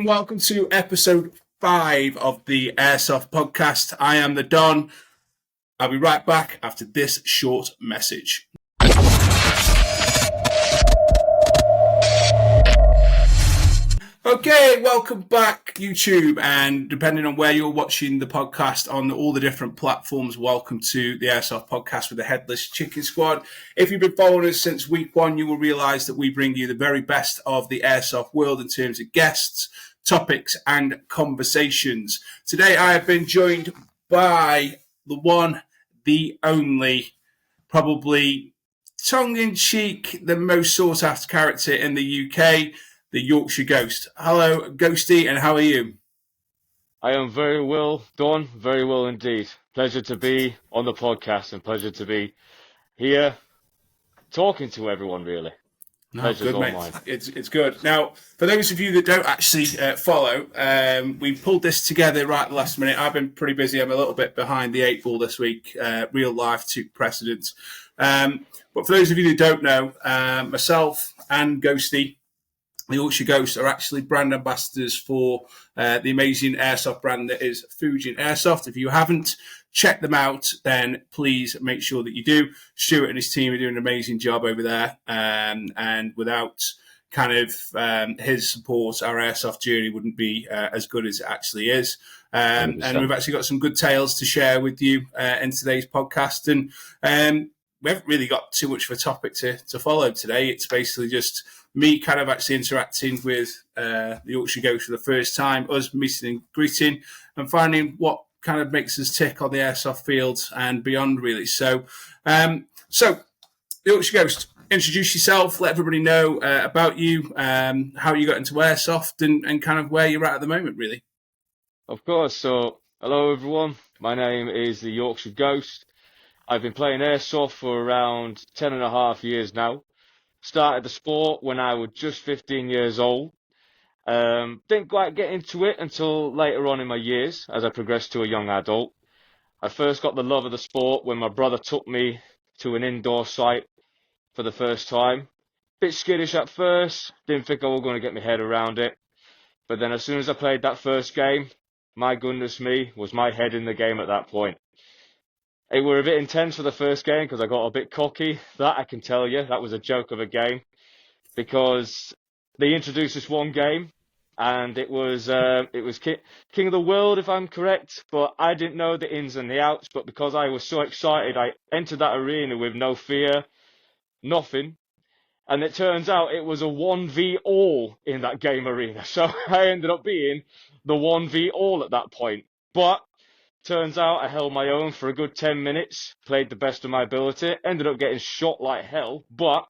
Welcome to episode 5 of the Airsoft podcast. I am the Don. I'll be right back after this short message. Okay, welcome back, YouTube, and depending on where you're watching the podcast on all the different platforms, welcome to the Airsoft podcast with the Headless Chicken Squad. If you've been following us since week 1, you will realise that we bring you the very best of the Airsoft world in terms of guests, topics, and conversations. Today, I have been joined by the one, the only, probably tongue-in-cheek, the most sought-after character in the UK, the Yorkshire Ghost. Hello, Ghosty, and how are you? I am very well, Don, very well indeed. Pleasure to be on the podcast and pleasure to be here talking to everyone, really. No, Pleasure's good, all mate. mine. It's good. Now, for those of you that don't actually follow, we pulled this together right at the last minute. I've been pretty busy. I'm a little bit behind the 8 ball this week. Real life took precedence. But for those of you that don't know, myself and Ghosty, the Yorkshire Ghost, are actually brand ambassadors for the amazing airsoft brand that is Fujian Airsoft. If you haven't checked them out, then please make sure that you do. Stuart and his team are doing an amazing job over there, and without kind of his support, our airsoft journey wouldn't be as good as it actually is. And we've actually got some good tales to share with you in today's podcast. And we haven't really got too much of a topic to follow today. It's basically just me kind of actually interacting with the Yorkshire Ghost for the first time, us meeting and greeting, and finding what kind of makes us tick on the airsoft field and beyond, really. So the Yorkshire Ghost, introduce yourself, let everybody know about you, how you got into airsoft, and kind of where you're at the moment, really. Of course. So, hello everyone. My name is the Yorkshire Ghost. I've been playing airsoft for around 10 and a half years now. Started the sport when I was just 15 years old. Didn't quite get into it until later on in my years as I progressed to a young adult. I first got the love of the sport when my brother took me to an indoor site for the first time. Bit skittish at first, didn't think I was going to get my head around it. But then as soon as I played that first game, my goodness me, was my head in the game at that point. It were a bit intense for the first game because I got a bit cocky. That I can tell you, that was a joke of a game. Because they introduced this one game, and it was King of the World, if I'm correct. But I didn't know the ins and the outs. But because I was so excited, I entered that arena with no fear, nothing. And it turns out it was a 1v all in that game arena. So I ended up being the 1v all at that point. But turns out I held my own for a good 10 minutes, played the best of my ability, ended up getting shot like hell, but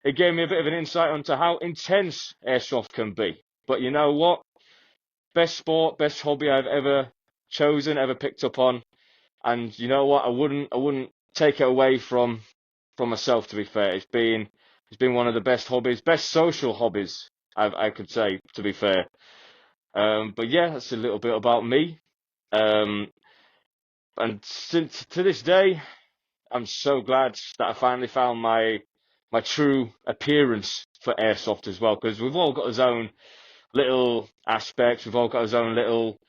it gave me a bit of an insight onto how intense airsoft can be. But you know what? Best sport, best hobby I've ever chosen, ever picked up on. And you know what? I wouldn't take it away from myself, to be fair. It's been one of the best hobbies, best social hobbies, I could say, to be fair. But yeah, that's a little bit about me. And since to this day, I'm so glad that I finally found my true appearance for airsoft as well, because we've all got his own little aspects, we've all got his own little,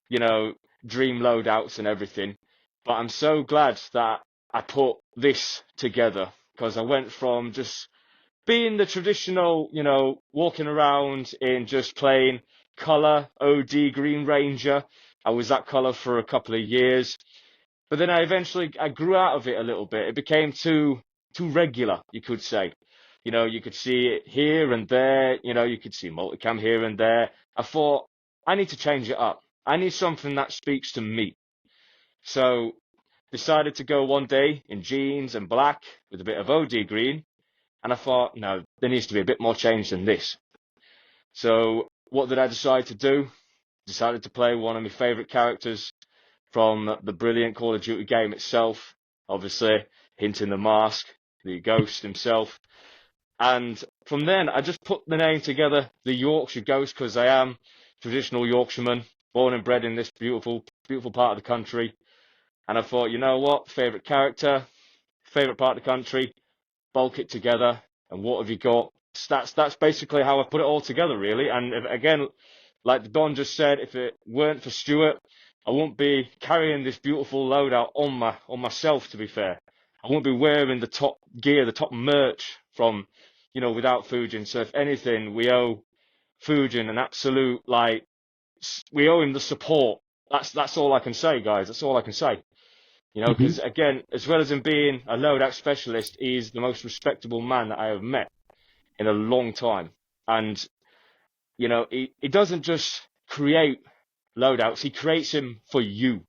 dream loadouts and everything. But I'm so glad that I put this together, because I went from just being the traditional, walking around in just plain colour, OD Green Ranger. I was that colour for a couple of years. But then I grew out of it a little bit. It became too regular, you could say. You could see it here and there. You could see multicam here and there. I thought, I need to change it up. I need something that speaks to me. So decided to go one day in jeans and black with a bit of OD green. And I thought, no, there needs to be a bit more change than this. So what did I decide to do? Decided to play one of my favourite characters from the brilliant Call of Duty game itself, obviously hinting the mask, the Ghost himself. And from then, I just put the name together, the Yorkshire Ghost, because I am traditional Yorkshireman, born and bred in this beautiful, beautiful part of the country. And I thought, you know what, favourite character, favourite part of the country, bulk it together, and what have you got? That's basically how I put it all together, really. And again, Like Don just said, if it weren't for Stuart, I wouldn't be carrying this beautiful loadout on myself. To be fair, I wouldn't be wearing the top gear, the top merch from, without Fujin. So if anything, we owe Fujin an absolute we owe him the support. That's all I can say, guys. That's all I can say. Hmm. Because again, as well as him being a loadout specialist, he's the most respectable man that I have met in a long time. And he doesn't just create loadouts; he creates them for you.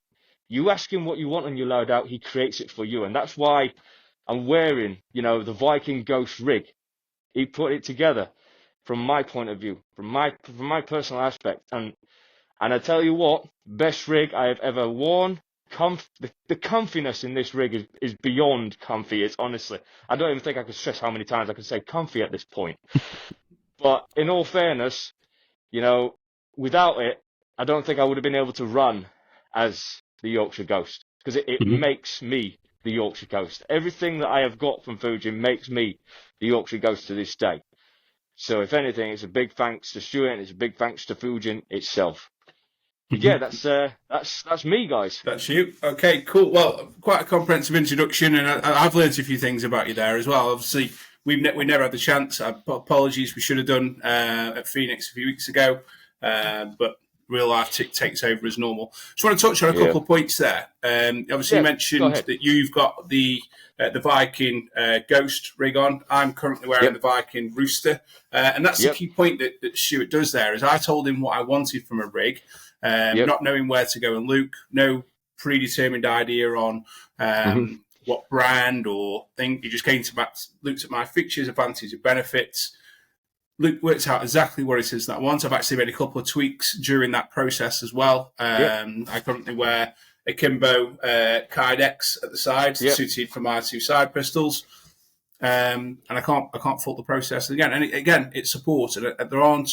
You ask him what you want on your loadout, he creates it for you, and that's why I'm wearing, the Viking Ghost rig. He put it together from my point of view, from my personal aspect, and I tell you what, best rig I have ever worn. The comfiness in this rig is beyond comfy. It's honestly, I don't even think I could stress how many times I can say comfy at this point. But in all fairness, you know, without it, I don't think I would have been able to run as the Yorkshire Ghost because it Hmm. makes me the Yorkshire Ghost. Everything that I have got from Fujin makes me the Yorkshire Ghost to this day. So if anything, it's a big thanks to Stuart and it's a big thanks to Fujin itself. But yeah, Hmm. that's me, guys. That's you. Okay, cool. Well, quite a comprehensive introduction, and I've learned a few things about you there as well. Obviously, we never had the chance. Apologies, we should have done at Phoenix a few weeks ago, but real life takes over as normal. Just want to touch on a Yeah, couple of points there. Obviously, you yeah. Go mentioned ahead. that you've got the Viking Ghost rig on. I'm currently wearing Yep, the Viking Rooster, and that's the yep, key point that Stuart does there. Is I told him what I wanted from a rig, yep. not knowing where to go and look, no predetermined idea on Hmm. what brand or thing. He just came to back, looked at my features, advantages, and benefits. Luke worked out exactly what it is that I want. I've actually made a couple of tweaks during that process as well. Yep, I currently wear a Kimbo Kydex at the side, yep. suited for my two side pistols. And I can't fault the process again. And again, it's support, and there aren't.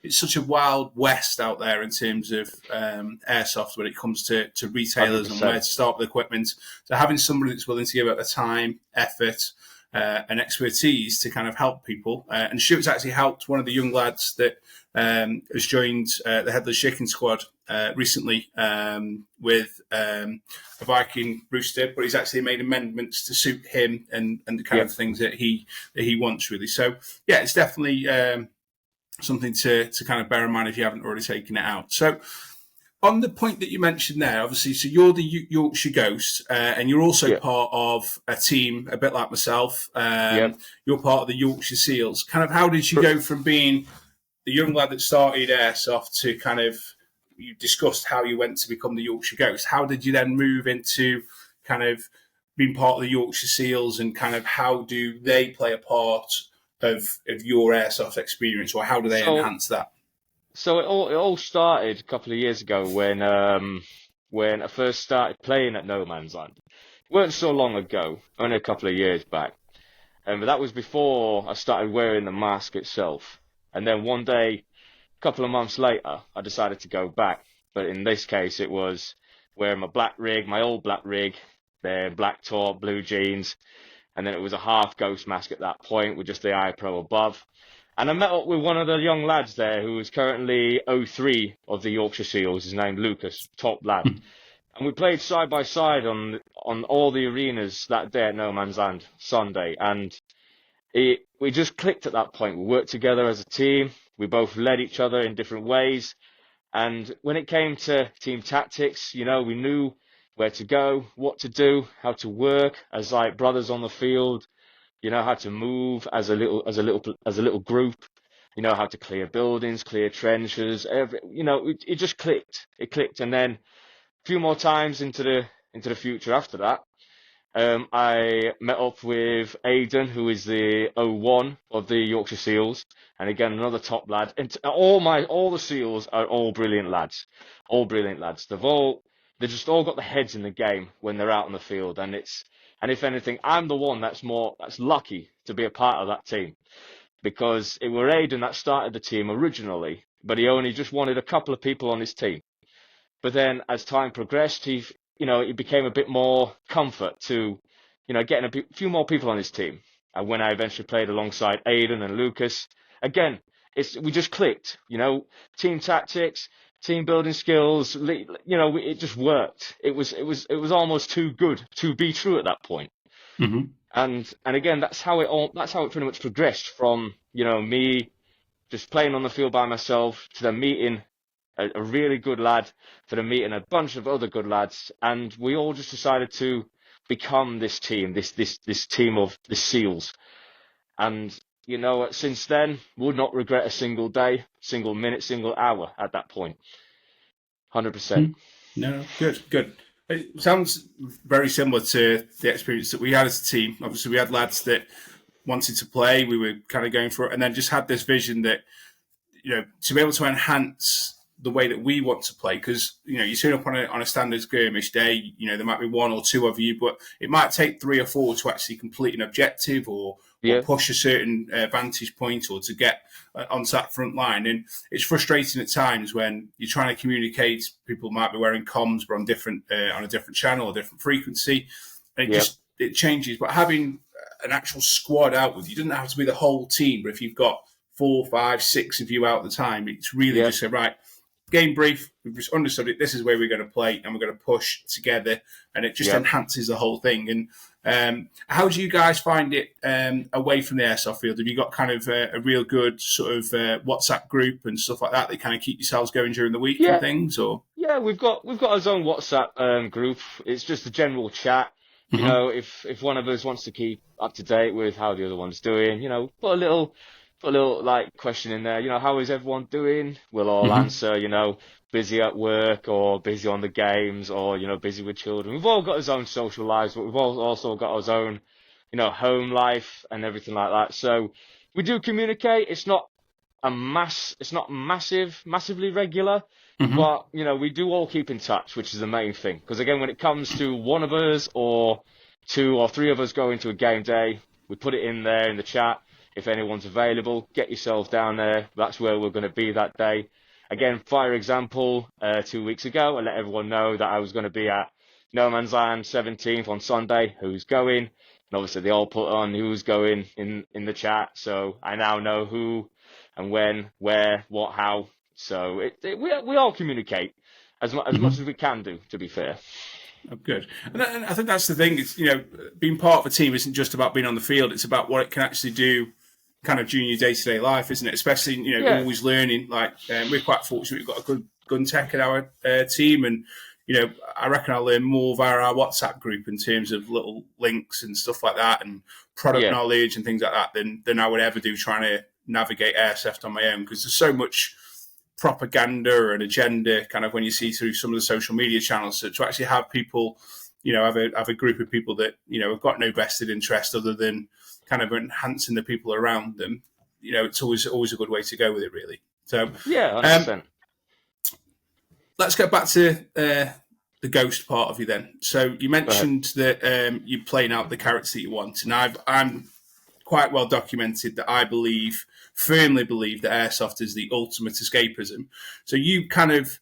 It's such a wild west out there in terms of airsoft when it comes to Hundred retailers and where to percent. start with equipment. So having somebody that's willing to give up the time, effort, and expertise to kind of help people. And Stuart's actually helped one of the young lads that has joined the Headless Chicken Squad recently with a Viking rooster, but he's actually made amendments to suit him and the kind of Yep. things that he wants really. So yeah, it's definitely something to kind of bear in mind if you haven't already taken it out. So on the point that you mentioned there, obviously, so you're the Yorkshire Ghost, and you're also Yep. part of a team, a bit like myself. Yep. You're part of the Yorkshire Seals. Kind of, how did you Pr- go from being the young lad that started airsoft to kind of, you discussed how you went to become the Yorkshire Ghost. How did you then move into kind of being part of the Yorkshire Seals, and kind of how do they play a part of your airsoft experience, or how do they So enhance that? So it all started a couple of years ago when I first started playing at No Man's Land. It weren't so long ago, only a couple of years back. But that was before I started wearing the mask itself. And then one day, a couple of months later, I decided to go back. But in this case, it was wearing my black rig, my old black rig, the black top, blue jeans, and then it was a half ghost mask at that point with just the eye pro above. And I met up with one of the young lads there who is currently O3 of the Yorkshire Seals. His name Lucas, top lad. And we played side by side on all the arenas that day at No Man's Land Sunday. And we just clicked at that point. We worked together as a team. We both led each other in different ways. And when it came to team tactics, we knew where to go, what to do, how to work as like brothers on the field. How to move as a little group. How to clear buildings, clear trenches. It just clicked. It clicked, and then a few more times into the future after that, I met up with Aidan, who is the O1 of the Yorkshire Seals, and again another top lad. And all the Seals are all brilliant lads, all brilliant lads. They just all got the heads in the game when they're out on the field, and if anything, I'm the one that's lucky to be a part of that team because it were Aidan that started the team originally, but he only just wanted a couple of people on his team. But then as time progressed, it became a bit more comfort to, getting few more people on his team. And when I eventually played alongside Aidan and Lucas, again, we just clicked, team tactics, team building skills, it just worked. It was almost too good to be true at that point. Hmm. And again, that's how it pretty much progressed from, me just playing on the field by myself to then meeting a really good lad, to then meeting a bunch of other good lads, and we all just decided to become this team, this team of the SEALs. And since then, would not regret a single day, single minute, single hour at that point. 100%. No, good, good. It sounds very similar to the experience that we had as a team. Obviously, we had lads that wanted to play. We were kind of going for it, and then just had this vision that to be able to enhance the way that we want to play, because you turn up on a standard skirmish day, there might be one or two of you, but it might take three or four to actually complete an objective or Yeah, push a certain vantage point or to get onto that front line. And it's frustrating at times when you're trying to communicate. People might be wearing comms, but on a different channel, a different frequency, and yeah, it changes. But having an actual squad out with you doesn't have to be the whole team, but if you've got 4, 5, 6 of you out at the time, it's really yeah, just say, right, game brief, we've just understood it, this is where we're going to play, and we're going to push together, and it just yeah. enhances the whole thing. And how do you guys find it away from the airsoft field? Have you got kind of a real good sort of WhatsApp group and stuff like that kind of keep yourselves going during the week and Yeah, things, or? Yeah, we've got our own WhatsApp group. It's just a general chat. Mm-hmm. If one of us wants to keep up to date with how the other one's doing, put a little like question in there. How is everyone doing? We'll all Mm-hmm. answer. Busy at work or busy on the games or busy with children. We've all got our own social lives, but we've all also got our own, home life and everything like that. So we do communicate. It's not massively regular, Mm-hmm. but we do all keep in touch, which is the main thing. Because again, when it comes to one of us or two or three of us going to a game day, we put it in there in the chat. If anyone's available, get yourself down there. That's where we're going to be that day. Again, for example, 2 weeks ago, I let everyone know that I was going to be at No Man's Land 17th on Sunday. Who's going? And obviously, they all put on who's going in the chat. So I now know who and when, where, what, how. So we all communicate as Mm-hmm. much as we can do. To be fair. Oh, good. And I think that's the thing. Is being part of a team isn't just about being on the field. It's about what it can actually do, kind of during your day to day life, isn't it? Especially Yeah, always learning. Like we're quite fortunate. We've got a good gun tech in our team, and I reckon I learn more via our WhatsApp group in terms of little links and stuff like that, and product yeah, knowledge and things like that than I would ever do trying to navigate airsoft on my own, because there's so much propaganda and agenda kind of when you see through some of the social media channels. So to actually have people, have a group of people that have got no vested interest other than kind of enhancing the people around them, it's always a good way to go with it, really. So yeah, hundred um, percent. let's get back to the ghost part of you then. So you Go ahead. mentioned that you're playing out the character that you want, and I'm quite well documented that I firmly believe that airsoft is the ultimate escapism. So you kind of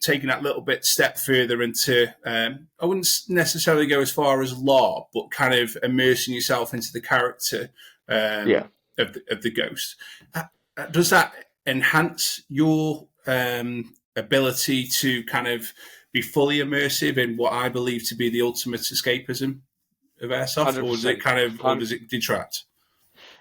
taking that little bit step further into, I wouldn't necessarily go as far as law, but kind of immersing yourself into the character Yeah, of the ghost. Does that enhance your ability to kind of be fully immersive in what I believe to be the ultimate escapism of airsoft, hundred or does it percent. kind of, or does it detract?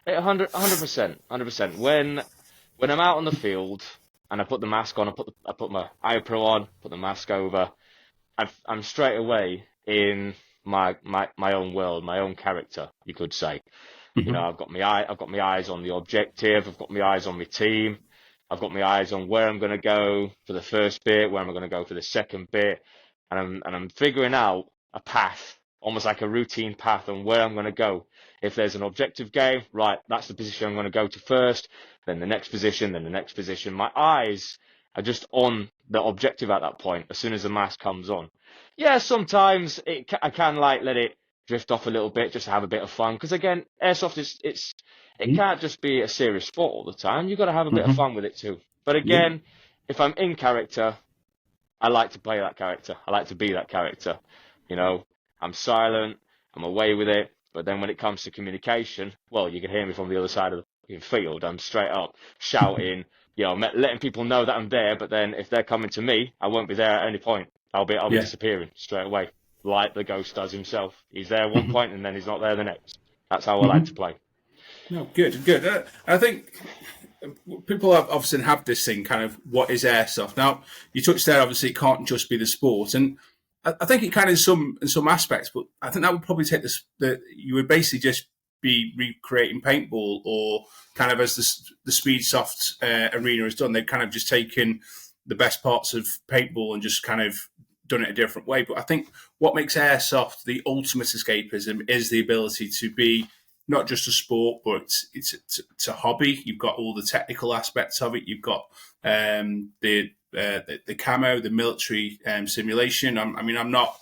100%, 100%. When I'm out on the field and I put the mask on, I put my iPro on, put the mask over, I'm straight away in my own world, my own character, you could say. Mm-hmm. I've got my eyes on the objective, I've got my eyes on my team, I've got my eyes on where I'm going to go for the first bit, where I'm going to go for the second bit, and I'm figuring out a path, almost like a routine path on where I'm going to go. If there's an objective game, right, that's the position I'm going to go to first, then the next position, then the next position. My eyes are just on the objective at that point as soon as the mask comes on. Yeah, sometimes I can like let it drift off a little bit just to have a bit of fun. Because again, airsoft it can't just be a serious sport all the time. You've got to have a bit of Mm-hmm. fun with it too. But Yeah. again, if I'm in character, I like to play that character. I like to be that character. You know, I'm silent. I'm away with it. But then when it comes to communication, well, you can hear me from the other side of in field, I'm straight up shouting, letting people know that I'm there. But then if they're coming to me, I won't be there at any point. I'll be Yeah. disappearing straight away, like the ghost does himself. He's there one Hmm. point and then he's not there the next. That's how I like to Hmm. play. No, good, good. I think people obviously have this thing, kind of, what is airsoft? Now, you touched there, obviously, it can't just be the sport, and I think it can in some aspects, but I think that would probably take this. That you would basically just be recreating paintball, or kind of as the Speed Soft arena has done. They've kind of just taken the best parts of paintball and just kind of done it a different way. But I think what makes airsoft the ultimate escapism is the ability to be not just a sport, but it's a hobby. You've got all the technical aspects of it. You've got the camo, the military simulation. I'm not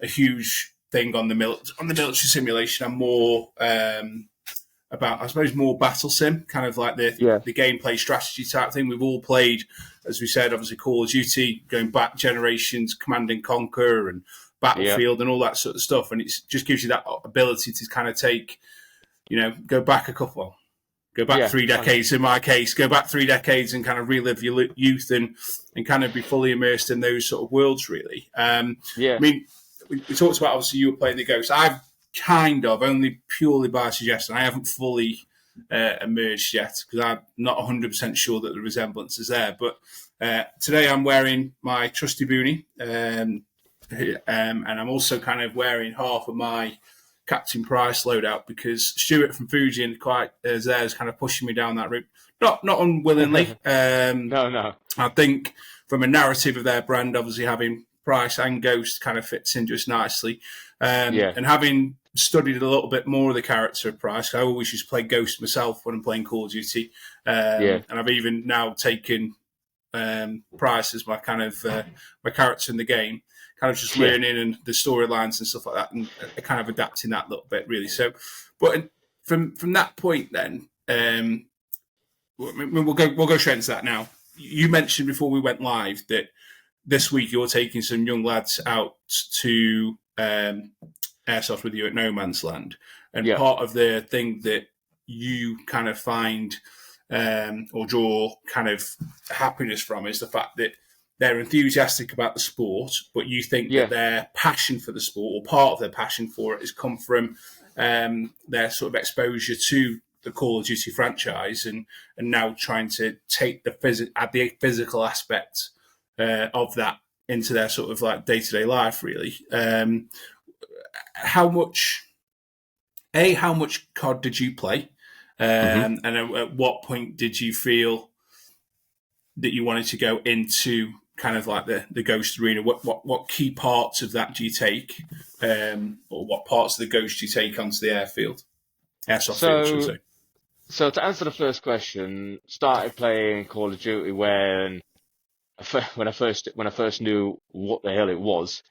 a huge thing on the military simulation. I'm more about, I suppose, more battle sim, kind of like the Yeah, the gameplay strategy type thing. We've all played, as we said, obviously Call of Duty, going back generations, Command and Conquer, and yeah, Battlefield, and all that sort of stuff. And it just gives you that ability to kind of take, go back a couple. Well, go back yeah, 3 decades in my case, go back 3 decades and kind of relive your youth, and kind of be fully immersed in those sort of worlds, really. I yeah. mean, we talked about, obviously, you were playing the Ghost. I've kind of, only purely by suggestion, I haven't fully emerged yet, because I'm not 100% sure that the resemblance is there. But today I'm wearing my trusty boonie, and I'm also kind of wearing half of my Captain Price loadout, because Stuart from Fujian quite is there, is kind of pushing me down that route. Not unwillingly. No, no. I think from a narrative of their brand, obviously having Price and Ghost kind of fits in just nicely. Yeah, And having studied a little bit more of the character of Price, I always used to play Ghost myself when I'm playing Call of Duty. yeah, And I've even now taken Price as my kind of my character in the game, kind of just yeah. learning and the storylines and stuff like that, and kind of adapting that a little bit, really. So, but from that point, then we'll go straight into that now. You mentioned before we went live that this week you're taking some young lads out to airsoft with you at No Man's Land, and Yeah. part of the thing that you kind of find or draw kind of happiness from is the fact that they're enthusiastic about the sport, but you think that Yeah, their passion for the sport, or part of their passion for it, has come from their sort of exposure to the Call of Duty franchise, and now trying to take add the physical aspect of that into their sort of like day to day life, really. How much how much COD did you play, hmm and at what point did you feel that you wanted to go into kind of like the Ghost arena? What key parts of that do you take, or what parts of the Ghost do you take onto the airsoft field, should I So, say? so to answer the first question, started playing Call of Duty when I first knew what the hell it was.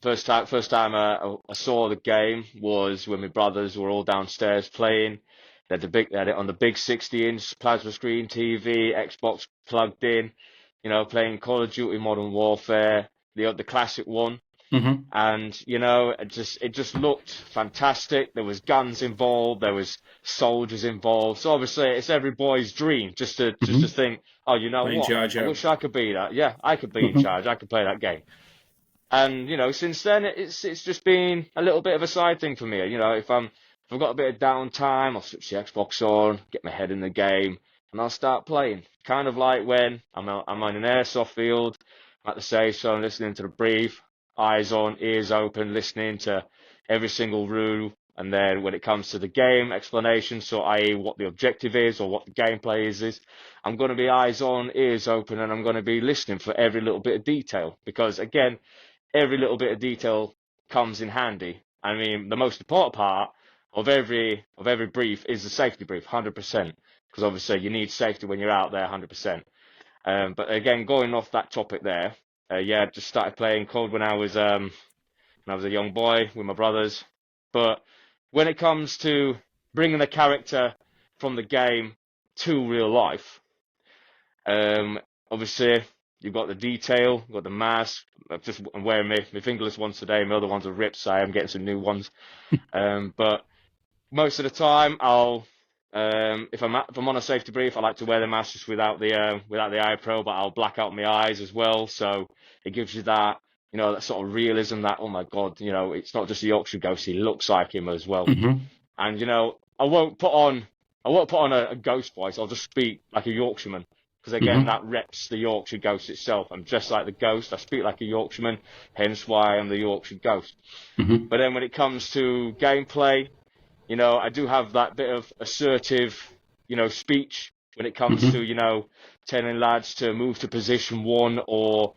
First time I saw the game was when my brothers were all downstairs playing. They had it on the big 60-inch plasma screen TV, Xbox plugged in, playing Call of Duty Modern Warfare, the classic one. Mm-hmm. And it just looked fantastic. There was guns involved, there was soldiers involved. So obviously it's every boy's dream just to Mm-hmm. think, oh, you know Playing what? Jar I Jar. wish I could be that. Yeah, I could be in Mm-hmm. charge. I could play that game. And since then it's just been a little bit of a side thing for me. If I've got a bit of downtime, I'll switch the Xbox on, get my head in the game, and I'll start playing. Kind of like when I'm on an airsoft field, I'm at the safe zone, listening to the brief, eyes on, ears open, listening to every single rule. And then when it comes to the game explanation, so i.e. what the objective is or what the gameplay is, I'm going to be eyes on, ears open, and I'm going to be listening for every little bit of detail. Because again, every little bit of detail comes in handy. I mean, the most important part of every brief is the safety brief, 100%, because obviously you need safety when you're out there, 100%. But again, going off that topic there, yeah, I just started playing COD when I was a young boy with my brothers. But when it comes to bringing the character from the game to real life, obviously, you've got the detail, you've got the mask. I'm wearing my fingerless ones today. My other ones are ripped, so I am getting some new ones. But most of the time, I'll If I'm on a safety brief, I like to wear the mask just without the eye pro, but I'll black out my eyes as well. So it gives you that, that sort of realism that, oh my God, it's not just a Yorkshire ghost, he looks like him as well. Hmm. And I won't put on a ghost voice. I'll just speak like a Yorkshireman because again, Hmm. that reps the Yorkshire ghost itself. I'm just like the ghost. I speak like a Yorkshireman, hence why I'm the Yorkshire ghost. Hmm. But then when it comes to gameplay, I do have that bit of assertive, speech when it comes to, Hmm. telling lads to move to position one or,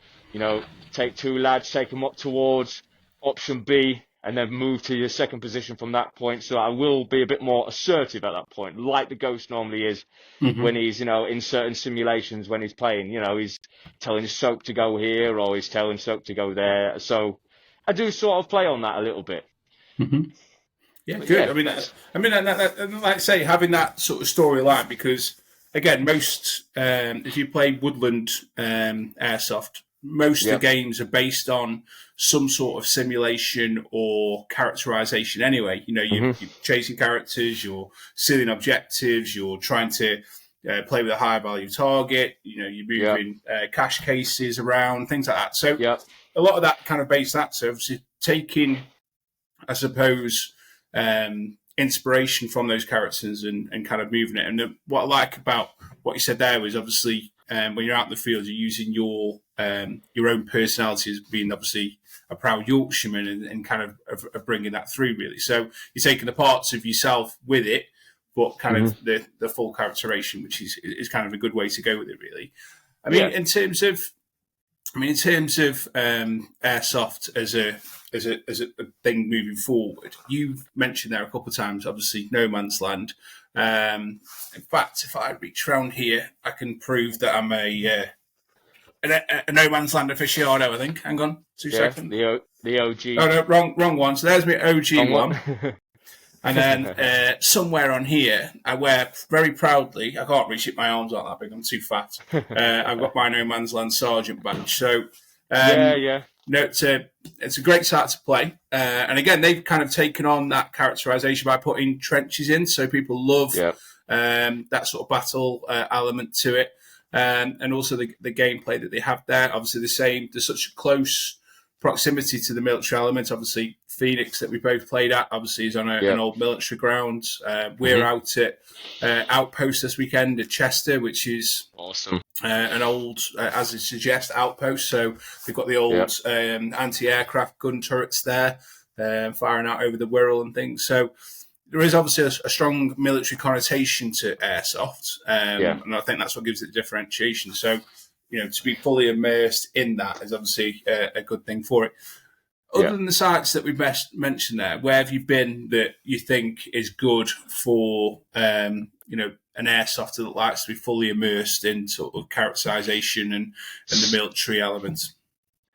take two lads, take them up towards option B and then move to your second position from that point. So I will be a bit more assertive at that point, like the Ghost normally is when Hmm. he's, in certain simulations when he's playing, he's telling Soap to go here or he's telling Soap to go there. So I do sort of play on that a little bit. Hmm. Yeah, But good. yeah, I mean, that's, like I say, having that sort of storyline because again, most if you play Woodland Airsoft, most of yeah. the games are based on some sort of simulation or characterization. Anyway, Hmm. you're chasing characters, you're sealing objectives, you're trying to play with a high value target. You're Yeah. moving cash cases around, things like that. So Yeah. a lot of that kind of based that. So obviously taking I suppose, inspiration from those characters and kind of moving it. And what I like about what you said there was obviously when you're out in the field, you're using your own personality as being obviously a proud Yorkshireman and kind of bringing that through really. So you're taking the parts of yourself with it, but kind of Hmm. the full characterization, which is kind of a good way to go with it really. I mean, Yeah. in terms of airsoft as a thing moving forward, you've mentioned there a couple of times. Obviously, no man's land. In fact, if I reach around here, I can prove that I'm a no man's land aficionado. I think. Hang on, two Yeah. seconds. The Oh OG. no, wrong one. So there's my OG Wrong one. one. And then somewhere on here, I wear very proudly. I can't reach it. My arms aren't that big. I'm too fat. I've got my No Man's Land Sergeant badge. So, Yeah. um, Yeah. it's a great start to play. And again, they've kind of taken on that characterization by putting trenches in. So people love Yeah. that sort of battle element to it. And also the gameplay that they have there. Obviously, the same. There's such close proximity to the military element. Obviously, Phoenix that we both played at obviously is on an Yeah. old military ground. We're Hmm. out at Outpost this weekend at Chester, which is Awesome. an old, as it suggests, outpost. So they've got the Yeah. old anti-aircraft gun turrets there, firing out over the Wirral and things. So there is obviously a strong military connotation to airsoft, Yeah. and I think that's what gives it the differentiation. So, to be fully immersed in that is obviously a good thing for it. Other Yeah. than the sites that we've mentioned there, where have you been that you think is good for, an airsoft that likes to be fully immersed in sort of characterization and the military elements?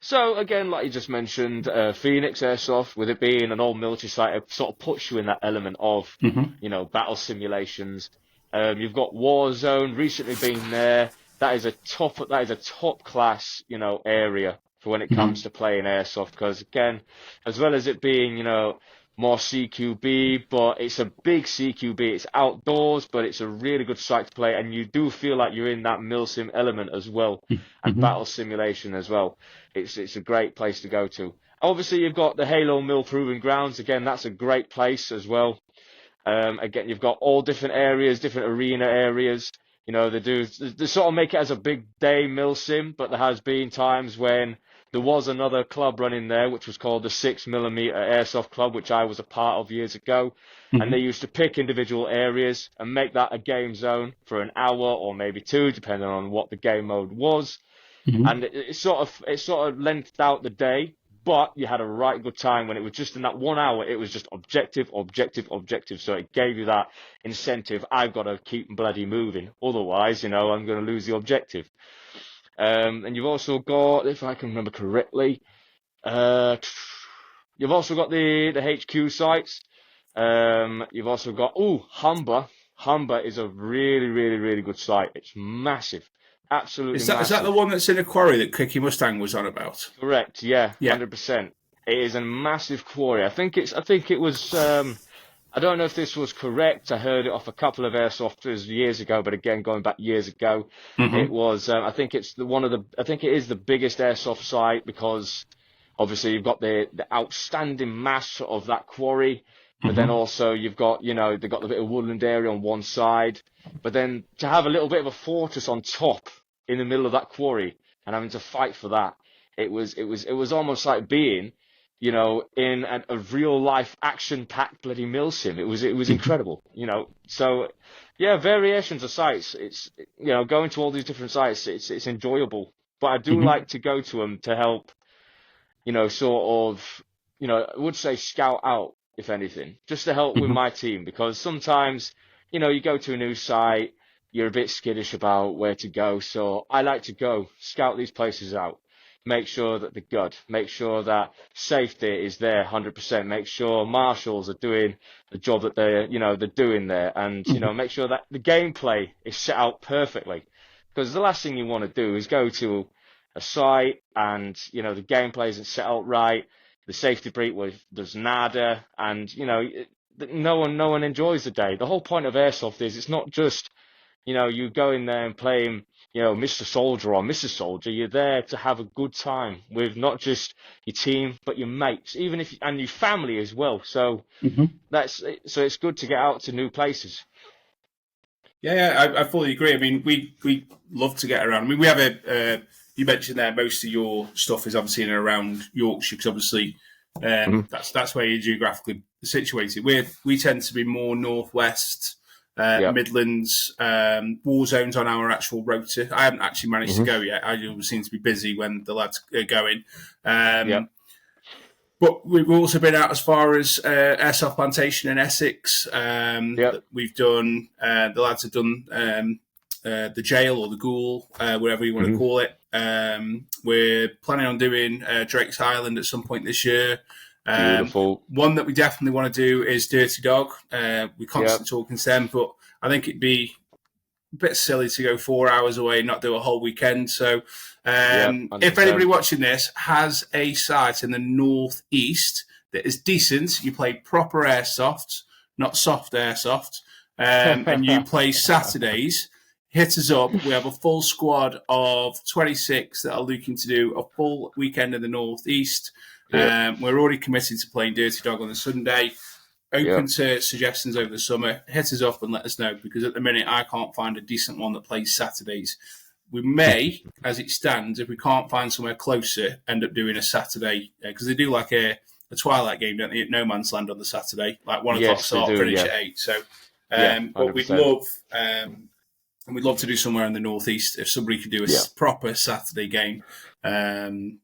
So again, like you just mentioned, Phoenix Airsoft, with it being an old military site, it sort of puts you in that element of, Mm-hmm. battle simulations. You've got Warzone recently been there. That is a top class, area for when it comes Mm-hmm. to playing airsoft. Because again, as well as it being, more CQB, but it's a big CQB. It's outdoors, but it's a really good site to play, and you do feel like you're in that milsim element as well, and Mm-hmm. battle simulation as well. It's a great place to go to. Obviously, you've got the Halo Mill Proving Grounds. Again, that's a great place as well. Again, you've got all different areas, different arena areas. They sort of make it as a big day mill sim, but there has been times when there was another club running there, which was called the 6mm Airsoft Club, which I was a part of years ago. And they Mm-hmm. used to pick individual areas and make that a game zone for an hour or maybe two, depending on what the game mode was. Mm-hmm. And it sort of lengthed out the day, but you had a right good time when it was just in that 1 hour. It was just objective, objective, objective. So it gave you that incentive. I've got to keep bloody moving, otherwise, I'm going to lose the objective. And you've also got, if I can remember correctly, uh, you've also got the HQ sites. You've also got Humber. Humber is a really, really, really good site. It's massive, absolutely Is that the massive. one that's in a quarry that Kicky Mustang was on about? Correct, yeah, Yeah. 100%. It is a massive quarry. I think it was. I don't know if this was correct. I heard it off a couple of airsofters years ago, but again, going back years ago, it Hmm. was. I think it's I think it is the biggest airsoft site because obviously you've got the outstanding mass of that quarry, but then Hmm. also you've got, they've got the bit of woodland area on one side, but then to have a little bit of a fortress on top in the middle of that quarry and having to fight for that, it was almost like being, in a real life action packed bloody mill sim. It was Hmm. incredible, So yeah, variations of sites. It's going to all these different sites. It's enjoyable, but I do Hmm. like to go to them to help, sort of, I would say scout out, if anything, just to help with Hmm. my team because sometimes, you go to a new site, you're a bit skittish about where to go. So I like to go scout these places out, make sure that they're good, make sure that safety is there 100%, make sure marshals are doing the job that they're doing there, and, Hmm. make sure that the gameplay is set out perfectly. Because the last thing you want to do is go to a site and the gameplay isn't set out right, the safety brief was there's nada, and no one enjoys the day. The whole point of airsoft is it's not just you go in there and playing Mr. Soldier or Mrs. Soldier. You're there to have a good time with not just your team but your mates, even if and your family as well. So Hmm. it's good to get out to new places. Yeah, I fully agree. I mean, we love to get around. I mean, we have you mentioned there most of your stuff is obviously in and around Yorkshire because obviously Mhm. that's where you're geographically situated. We tend to be more northwest, Yep. Midlands, war zones on our actual rota. I haven't actually managed to Mhm. go yet. I always seem to be busy when the lads are going. Yep. Um, but we've also been out as far as Airsoft Plantation in Essex. Yep. That we've done. The lads have done the jail or the ghoul, whatever you want to Mhm. call it. We're planning on doing Drake's Island at some point this year. Beautiful. One that we definitely want to do is Dirty Dog. We're Yep. constantly talking to them, but I think it'd be a bit silly to go 4 hours away and not do a whole weekend. So, Yep. if anybody 100%. watching this has a site in the northeast that is decent, you play proper airsoft, not soft airsoft, and you play Saturdays, hit us up. We have a full squad of 26 that are looking to do a full weekend in the northeast. Yep. We're already committed to playing Dirty Dog on the Sunday. Open Yep. to suggestions over the summer. Hit us up and let us know because at the minute I can't find a decent one that plays Saturdays. We may, as it stands, if we can't find somewhere closer, end up doing a Saturday because they do like a twilight game, don't they? At No Man's Land on the Saturday, like 1 o'clock Yes, they start, do. finish Yeah. at 8. So, Yeah. but we'd 100%. love, and we'd love to do somewhere in the northeast if somebody could do a Yeah. proper Saturday game, um,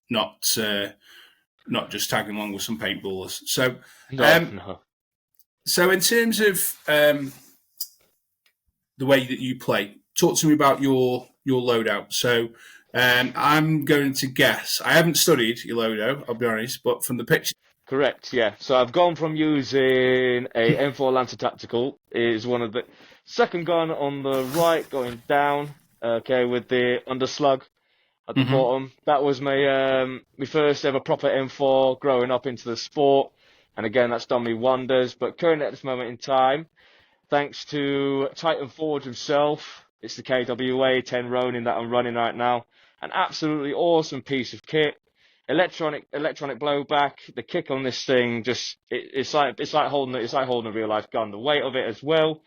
not not just tagging along with some paintballers. So, No. um, No. so in terms of the way that you play. Talk to me about your loadout. So I'm going to guess. I haven't studied your loadout, I'll be honest, but from the picture. Correct, yeah. So I've gone from using a M4 Lancer Tactical, is one of the second gun on the right going down, okay, with the underslug at the Hmm. bottom. That was my first ever proper M4 growing up into the sport, and again that's done me wonders. But currently at this moment in time, thanks to Titan Forge himself, it's the KWA 10 Ronin that I'm running right now. An absolutely awesome piece of kit. Electronic blowback. The kick on this thing it's like holding a real life gun. The weight of it as well.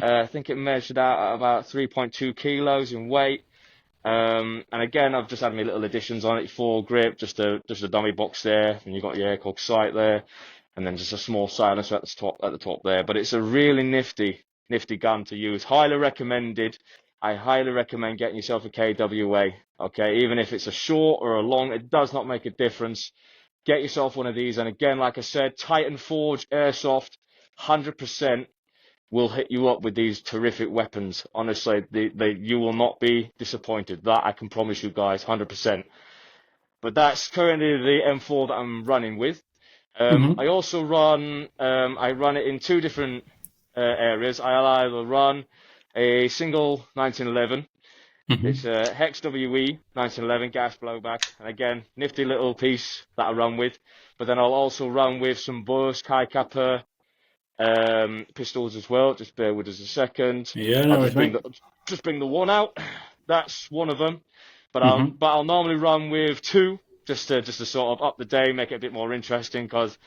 I think it measured out at about 3.2 kilos in weight. And again, I've just had my little additions on it. Full grip, just a dummy box there, and you've got your aircock sight there, and then just a small silencer at the top there. But it's a really nifty gun to use. Highly recommended. I highly recommend getting yourself a KWA. Okay, even if it's a short or a long, it does not make a difference. Get yourself one of these, and again, like I said, Titan Forge Airsoft, 100% will hit you up with these terrific weapons. Honestly, you will not be disappointed. That I can promise you guys, 100%. But that's currently the M4 that I'm running with. Hmm. I also run it in two different areas. I'll either run a single 1911. Hmm. It's a Hex WE 1911 gas blowback, and again, nifty little piece that I run with. But then I'll also run with some Burst High Kappa pistols as well. Just bear with us a second. Yeah, I'll no worries, mate. just bring the one out. That's one of them. But Hmm. I'll normally run with two, just to sort of up the day, make it a bit more interesting. Because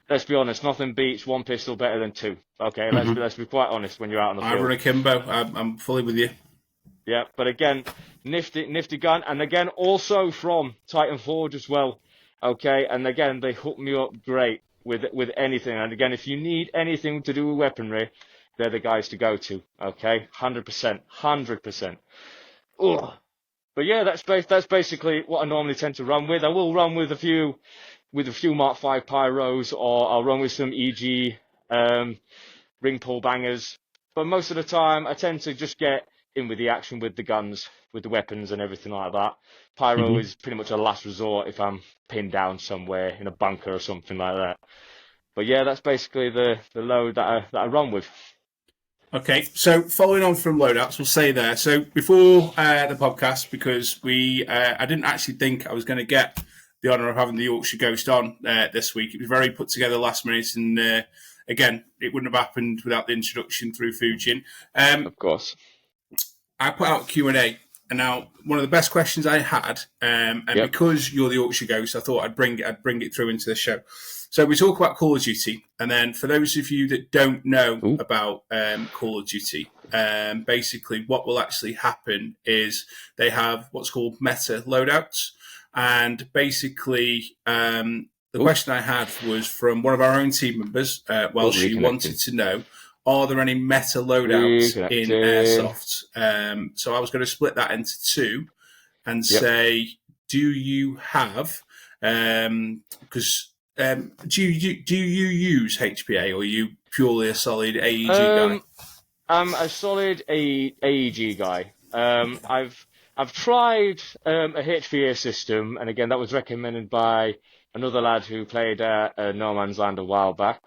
let's be honest, nothing beats one pistol better than two. Okay, Hmm. let's be quite honest when you're out on the I run field. akimbo. I'm fully with you. Yeah, but again, nifty gun, and again also from Titan Forge as well. Okay, and again they hook me up great with anything. And again, if you need anything to do with weaponry, they're the guys to go to. Okay, 100%, 100%. Ugh. But yeah, that's basically what I normally tend to run with. I will run with a few Mark 5 pyros, or I'll run with some EG ring pull bangers. But most of the time, I tend to just get in with the action with the guns, with the weapons and everything like that. Pyro Hmm. is pretty much a last resort if I'm pinned down somewhere in a bunker or something like that. But yeah, that's basically the load that I run with. Okay, so following on from loadouts, we'll say there. So before the podcast, because I didn't actually think I was going to get the honour of having the Yorkshire Ghost on this week. It was very put together last minute, and again, it wouldn't have happened without the introduction through Fujin. Of course. I put out Q&A, and now one of the best questions I had, and Yep. because you're the Yorkshire Ghost, I thought I'd bring it through into the show. So we talk about Call of Duty, and then for those of you that don't know Ooh. about Call of Duty, basically what will actually happen is they have what's called meta loadouts, and basically the Ooh. question I had was from one of our own team members. Well, Ooh, she wanted reconnecting. to know, are there any meta loadouts in Reconnecting. Airsoft? So I was going to split that into two and Yep. say, do you have, because do you use HPA, or are you purely a solid AEG guy? Um, I'm a solid AEG guy. I've tried a HVA system, and again that was recommended by another lad who played No Man's Land a while back.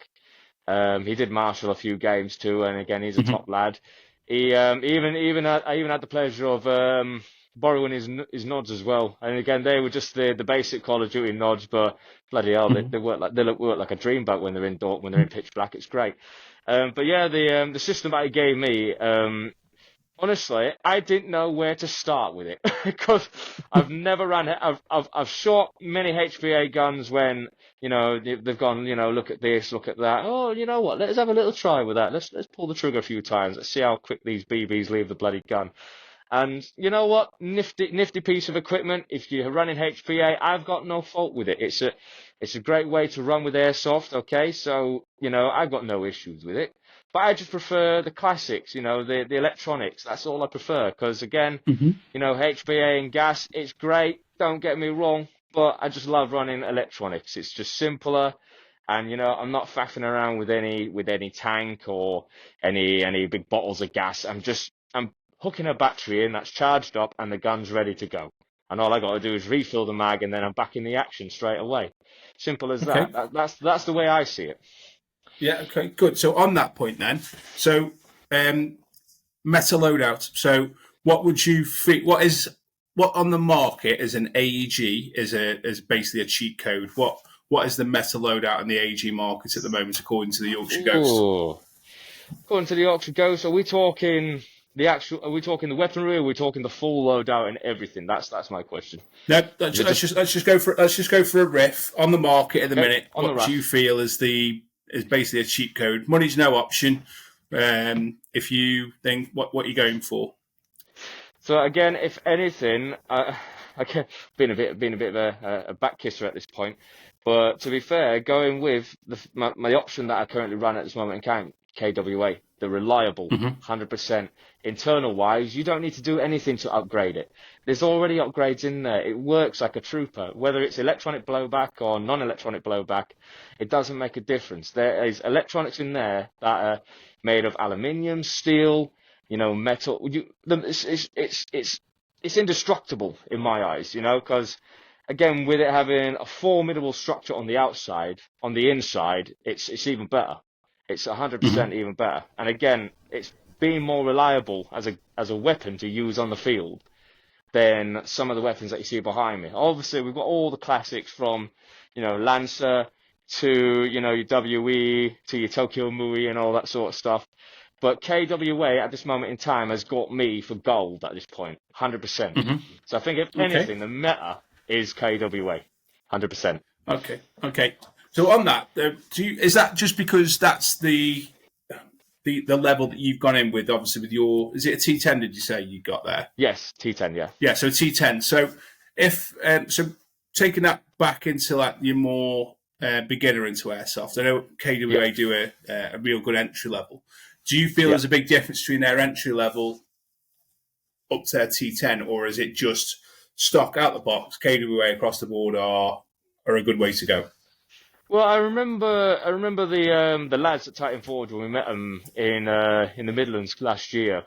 He did marshal a few games too, and again he's a Mm-hmm. top lad. He I even had the pleasure of borrowing his nods as well, and again they were just the basic Call of Duty nods, but bloody hell they work like a dream back when they're in dark, when they're in pitch black. It's great. But yeah, the system that he gave me, honestly, I didn't know where to start with it because I've never ran it. I've shot many HVA guns when they've gone, look at this, look at that. Oh, you know what? Let's have a little try with that. Let's pull the trigger a few times. Let's see how quick these BBs leave the bloody gun. And you know what? Nifty piece of equipment. If you're running HPA, I've got no fault with it. It's a great way to run with airsoft. Okay, so I've got no issues with it. But I just prefer the classics. The electronics. That's all I prefer. Because again, Mm-hmm. HPA and gas, it's great. Don't get me wrong, but I just love running electronics. It's just simpler. And I'm not faffing around with any tank or any big bottles of gas. I'm hooking a battery in that's charged up and the gun's ready to go. And all I got to do is refill the mag and then I'm back in the action straight away. Simple as that. Okay. That's the way I see it. Yeah. Okay. Good. So on that point, then, so meta loadout. So what would you think? What on the market as an AEG is basically a cheat code? What is the meta loadout in the AEG market at the moment, according to the Yorkshire Ghost? Ooh. According to the Yorkshire Ghost, are we talking are we talking the weaponry, or are we talking the full loadout and everything? That's my question. No, Is it just let's just go for a riff on the market at the okay minute. on the What do you RAF? feel is basically a cheat code? Money's no option. If you think what you're going for. So again, if anything, okay, been a bit of a back kisser at this point. But to be fair, going with my option that I currently run at this moment in time, KWA, the reliable, Mm-hmm. 100% internal wise, you don't need to do anything to upgrade it. There's already upgrades in there. It works like a trooper. Whether it's electronic blowback or non-electronic blowback, it doesn't make a difference. There is electronics in there that are made of aluminium, steel, metal. It's indestructible in my eyes, because again, with it having a formidable structure on the outside, on the inside, it's even better. It's Mm-hmm. 100% even better. And again, it's being more reliable as a weapon to use on the field than some of the weapons that you see behind me. Obviously, we've got all the classics from, Lancer, to, your WE, to your Tokyo Mui and all that sort of stuff. But KWA at this moment in time has got me for gold at this point, 100%. Hmm. So I think if Okay. anything, the meta is KWA, 100%. Okay. Okay. So on that, is that just because that's the level that you've gone in with? Obviously, with your, is it a T10? Did you say you got there? Yes, T10, yeah. Yeah. So T10. So if so, taking that back into like your more beginner into airsoft, I know Yeah. KWA do a real good entry level. Do you feel Yeah. there's a big difference between their entry level up to their T10, or is it just stock out the box? KWA across the board are a good way to go. Well, I remember the lads at Titan Forge when we met them in the Midlands last year.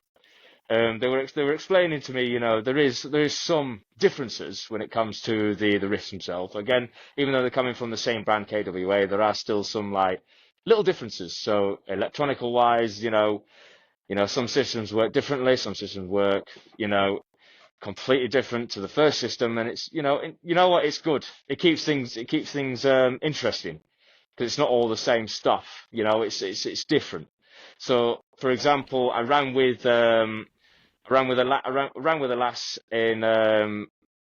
They were explaining to me, there is some differences when it comes to the riffs themselves. Again, even though they're coming from the same brand KWA, there are still some like little differences. So electronical wise, some systems work differently, some systems work, completely different to the first system, and it's you know what, it's good. It keeps things interesting because it's not all the same stuff. It's different. So, for example, I ran with a lass in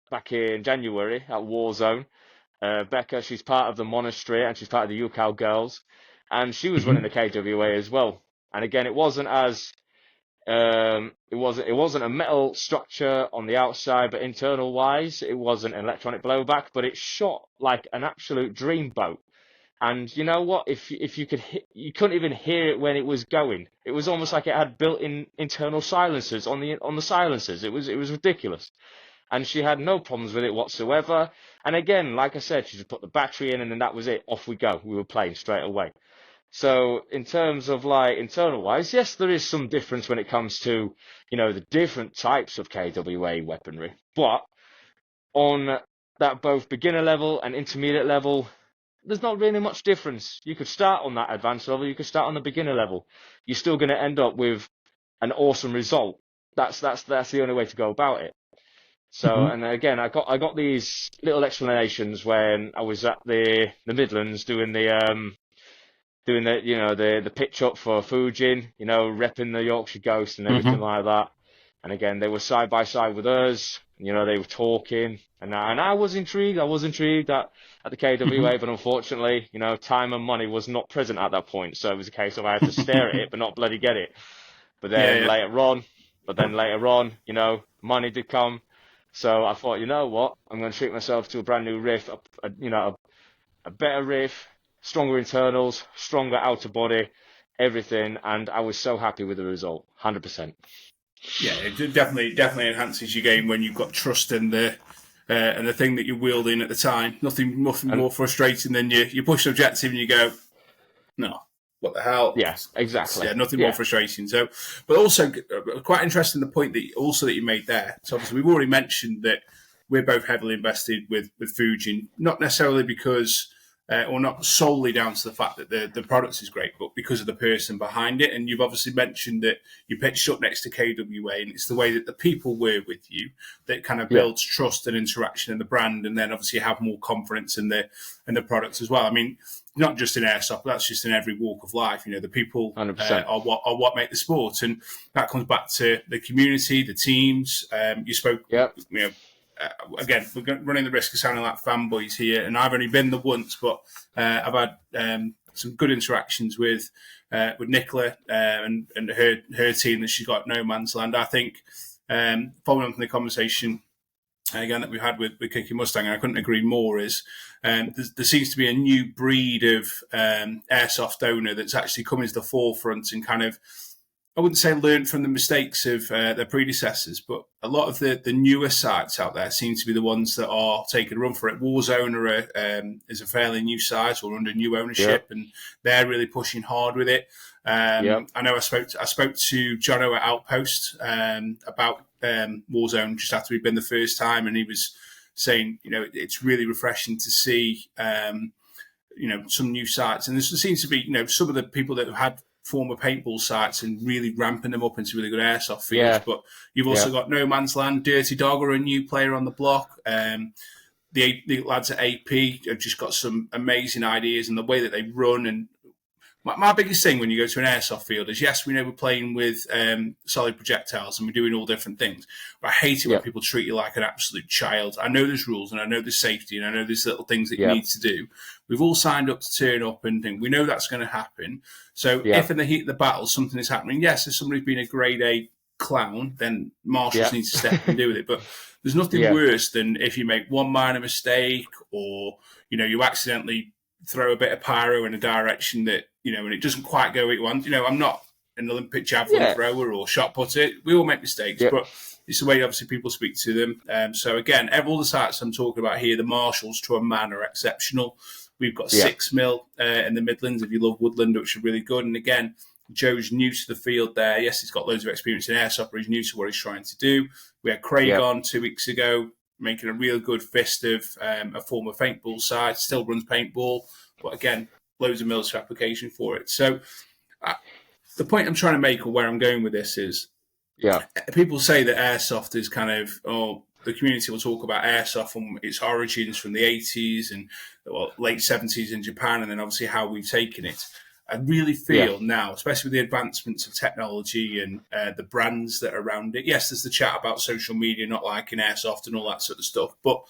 back in January at Warzone. Becca, she's part of the monastery and she's part of the UCAL girls, and she was running Mm-hmm. the KWA as well. And again, it wasn't a metal structure on the outside, but internal wise, it wasn't an electronic blowback, but it shot like an absolute dreamboat. And you know what? If you could, you couldn't even hear it when it was going. It was almost like it had built-in internal silencers on the silencers. It was ridiculous, and she had no problems with it whatsoever. And again, like I said, she just put the battery in, and then that was it. Off we go. We were playing straight away. So in terms of like internal wise, yes, there is some difference when it comes to the different types of KWA weaponry, but on that both beginner level and intermediate level, there's not really much difference. You could start on that advanced level, you could start on the beginner level. You're still going to end up with an awesome result. That's the only way to go about it. So, Mm-hmm. and again, I got these little explanations when I was at the Midlands doing the pitch up for Fujin, repping the Yorkshire Ghost and everything Mm-hmm. like that. And again, they were side by side with us. They were talking, and I was intrigued. I was intrigued at the KWA, but unfortunately, time and money was not present at that point. So it was a case of I had to stare at it, but not bloody get it. But Yeah, then yeah. later on, money did come. So I thought, you know what, I'm going to treat myself to a brand new riff, a better riff, stronger internals, stronger outer body, everything, and I was so happy with the result, 100%. Yeah, it definitely enhances your game when you've got trust in the and the thing that you're wielding at the time. Nothing And more frustrating than you push the objective and you go, no, what the hell? yeah, exactly. Yeah, nothing more Yeah, frustrating. So, but also quite interesting the point that you made there. So obviously we've already mentioned that we're both heavily invested with Fujin, not necessarily because. Or not solely down to the fact that the product is great, but because of the person behind it. And you've obviously mentioned that you pitched up next to KWA, and it's the way that the people were with you that kind of yeah, builds trust and interaction in the brand, and then obviously you have more confidence in the products as well. I mean, not just in airsoft, but that's just in every walk of life. The people 100%. are what make the sport, and that comes back to the community, the teams. You spoke, Yep, again, we're running the risk of sounding like fanboys here, and I've only been there once, but I've had some good interactions with Nicola and her team that she's got at No Man's Land. I think following on from the conversation again that we had with Kiki Mustang, and I couldn't agree more, is there seems to be a new breed of airsoft owner that's actually coming to the forefront and kind of, I wouldn't say learned from the mistakes of their predecessors, but a lot of the newer sites out there seem to be the ones that are taking a run for it. Warzone is a fairly new site or under new yep, ownership, and they're really pushing hard with it. yep, I know I spoke to Jono at Outpost about Warzone just after we'd been the first time, and he was saying, it's really refreshing to see, some new sites, and there seems to be, some of the people that have had former paintball sites and really ramping them up into really good airsoft fields. yeah, But you've yeah, also got No Man's Land, Dirty Dog, or a new player on the block. the lads at AP have just got some amazing ideas, and the way that they run. And my biggest thing when you go to an airsoft field is, yes, we know we're playing with solid projectiles and we're doing all different things, but I hate it when Yep. people treat you like an absolute child. I know there's rules, and I know there's safety, and I know there's little things that you Yep. need to do. We've all signed up to turn up and think we know that's going to happen. So Yep. if in the heat of the battle something is happening, yes, if somebody's been a grade A clown, then marshals Yep. need to step in and deal with it. But there's nothing Yep. worse than if you make one minor mistake, or you accidentally throw a bit of pyro in a direction that and it doesn't quite go where you want. I'm not an Olympic javelin Yeah. thrower or shot putter. We all make mistakes, Yep. but it's the way obviously people speak to them. So again, all the sites I'm talking about here, the marshals to a man are exceptional. We've got Yeah. 6 mil in the Midlands if you love woodland, which are really good. And again, Joe's new to the field there. Yes, he's got loads of experience in airsoft, but he's new to what he's trying to do. We had Craig Yep. on 2 weeks ago, making a real good fist of a former paintball side, still runs paintball, but again, loads of military application for it. So the point I'm trying to make, or where I'm going with this, is people say that airsoft is kind of, the community will talk about airsoft from its origins from the 80s and late 70s in Japan, and then obviously how we've taken it. I really feel now, especially with the advancements of technology and the brands that are around it. Yes, there's the chat about social media not liking airsoft and all that sort of stuff, but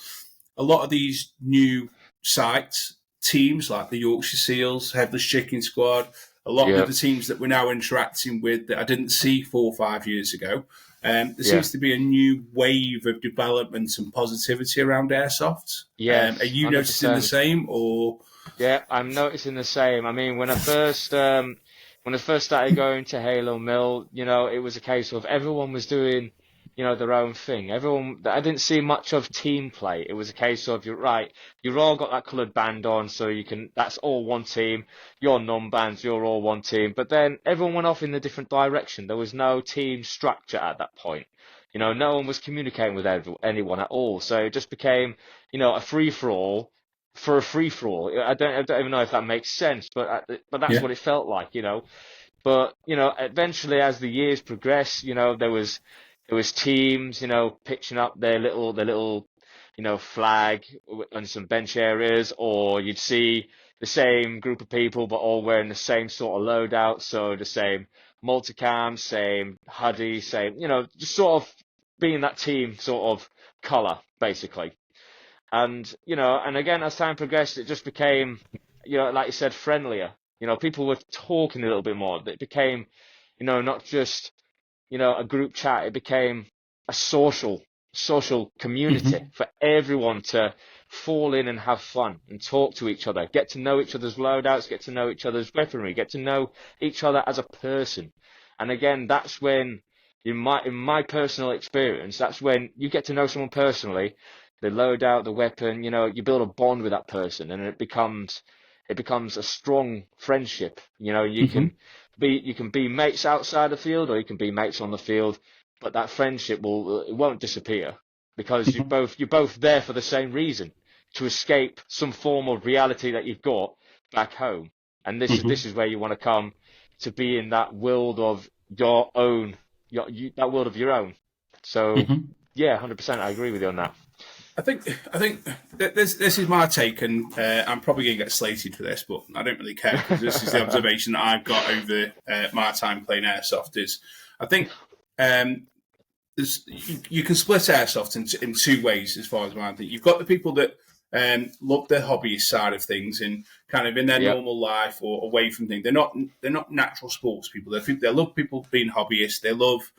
a lot of these new sites, teams like the Yorkshire Seals, Headless Chicken Squad, a lot of the teams that we're now interacting with that I didn't see 4 or 5 years ago. There seems to be a new wave of development and positivity around airsoft. Yes, are you 100%. noticing the same, or? Yeah, I'm noticing the same. I mean, when I first started going to Halo Mill, it was a case of everyone was doing, their own thing. I didn't see much of team play. It was a case of, you've all got that coloured band on, so that's all one team. You're non-bands, you're all one team. But then everyone went off in a different direction. There was no team structure at that point. No one was communicating with anyone at all. So it just became, a free-for-all. For a free-for-all. I don't even know if that makes sense, but that's what it felt like, But eventually, as the years progressed, there was teams, pitching up their little, flag on some bench areas, or you'd see the same group of people, but all wearing the same sort of loadout, so the same multicam, same hoodie, same, just sort of being that team sort of color, basically. And, and again, as time progressed, it just became, like you said, friendlier. People were talking a little bit more. It became, not just, a group chat. It became a social community for everyone to fall in and have fun and talk to each other, get to know each other's loadouts, get to know each other's weaponry, get to know each other as a person. And again, that's when, in my personal experience, that's when you get to know someone personally. The loadout, the weapon, you build a bond with that person, and it becomes a strong friendship. You can be mates outside the field, or you can be mates on the field, but that friendship won't disappear, because you're both there for the same reason, to escape some form of reality that you've got back home. And this is where you want to come, to be in that world of your own, that world of your own. So yeah, 100%, I agree with you on that. I think this is my take, and I'm probably going to get slated for this, but I don't really care, because this is the observation that I've got over my time playing airsoft. Is I think you can split airsoft in 2 ways, as far as I think. You've got the people that love the hobbyist side of things, and kind of in their normal life or away from things. They're not natural sports people. They love people being hobbyists. They love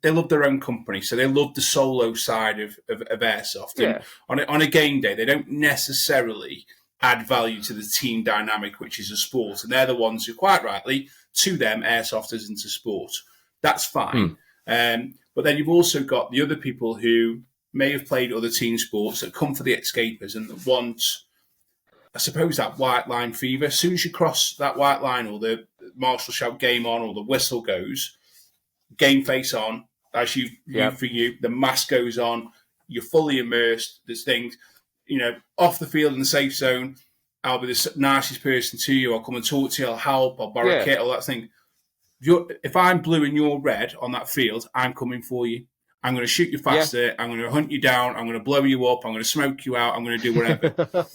they love their own company, so they love the solo side of airsoft. And on a game day, they don't necessarily add value to the team dynamic, which is a sport. And they're the ones who, quite rightly, to them, airsoft isn't a sport. That's fine. But then you've also got the other people who may have played other team sports that come for the escapers and that want, I suppose, that white line fever. As soon as you cross that white line, or the marshal shout game on, or the whistle goes, game face on, as for you, the mask goes on, you're fully immersed. There's things, off the field in the safe zone. I'll be the nicest person to you. I'll come and talk to you. I'll help. I'll borrow a kit, all that thing. If I'm blue and you're red on that field, I'm coming for you. I'm going to shoot you faster. I'm going to hunt you down. I'm going to blow you up. I'm going to smoke you out. I'm going to do whatever.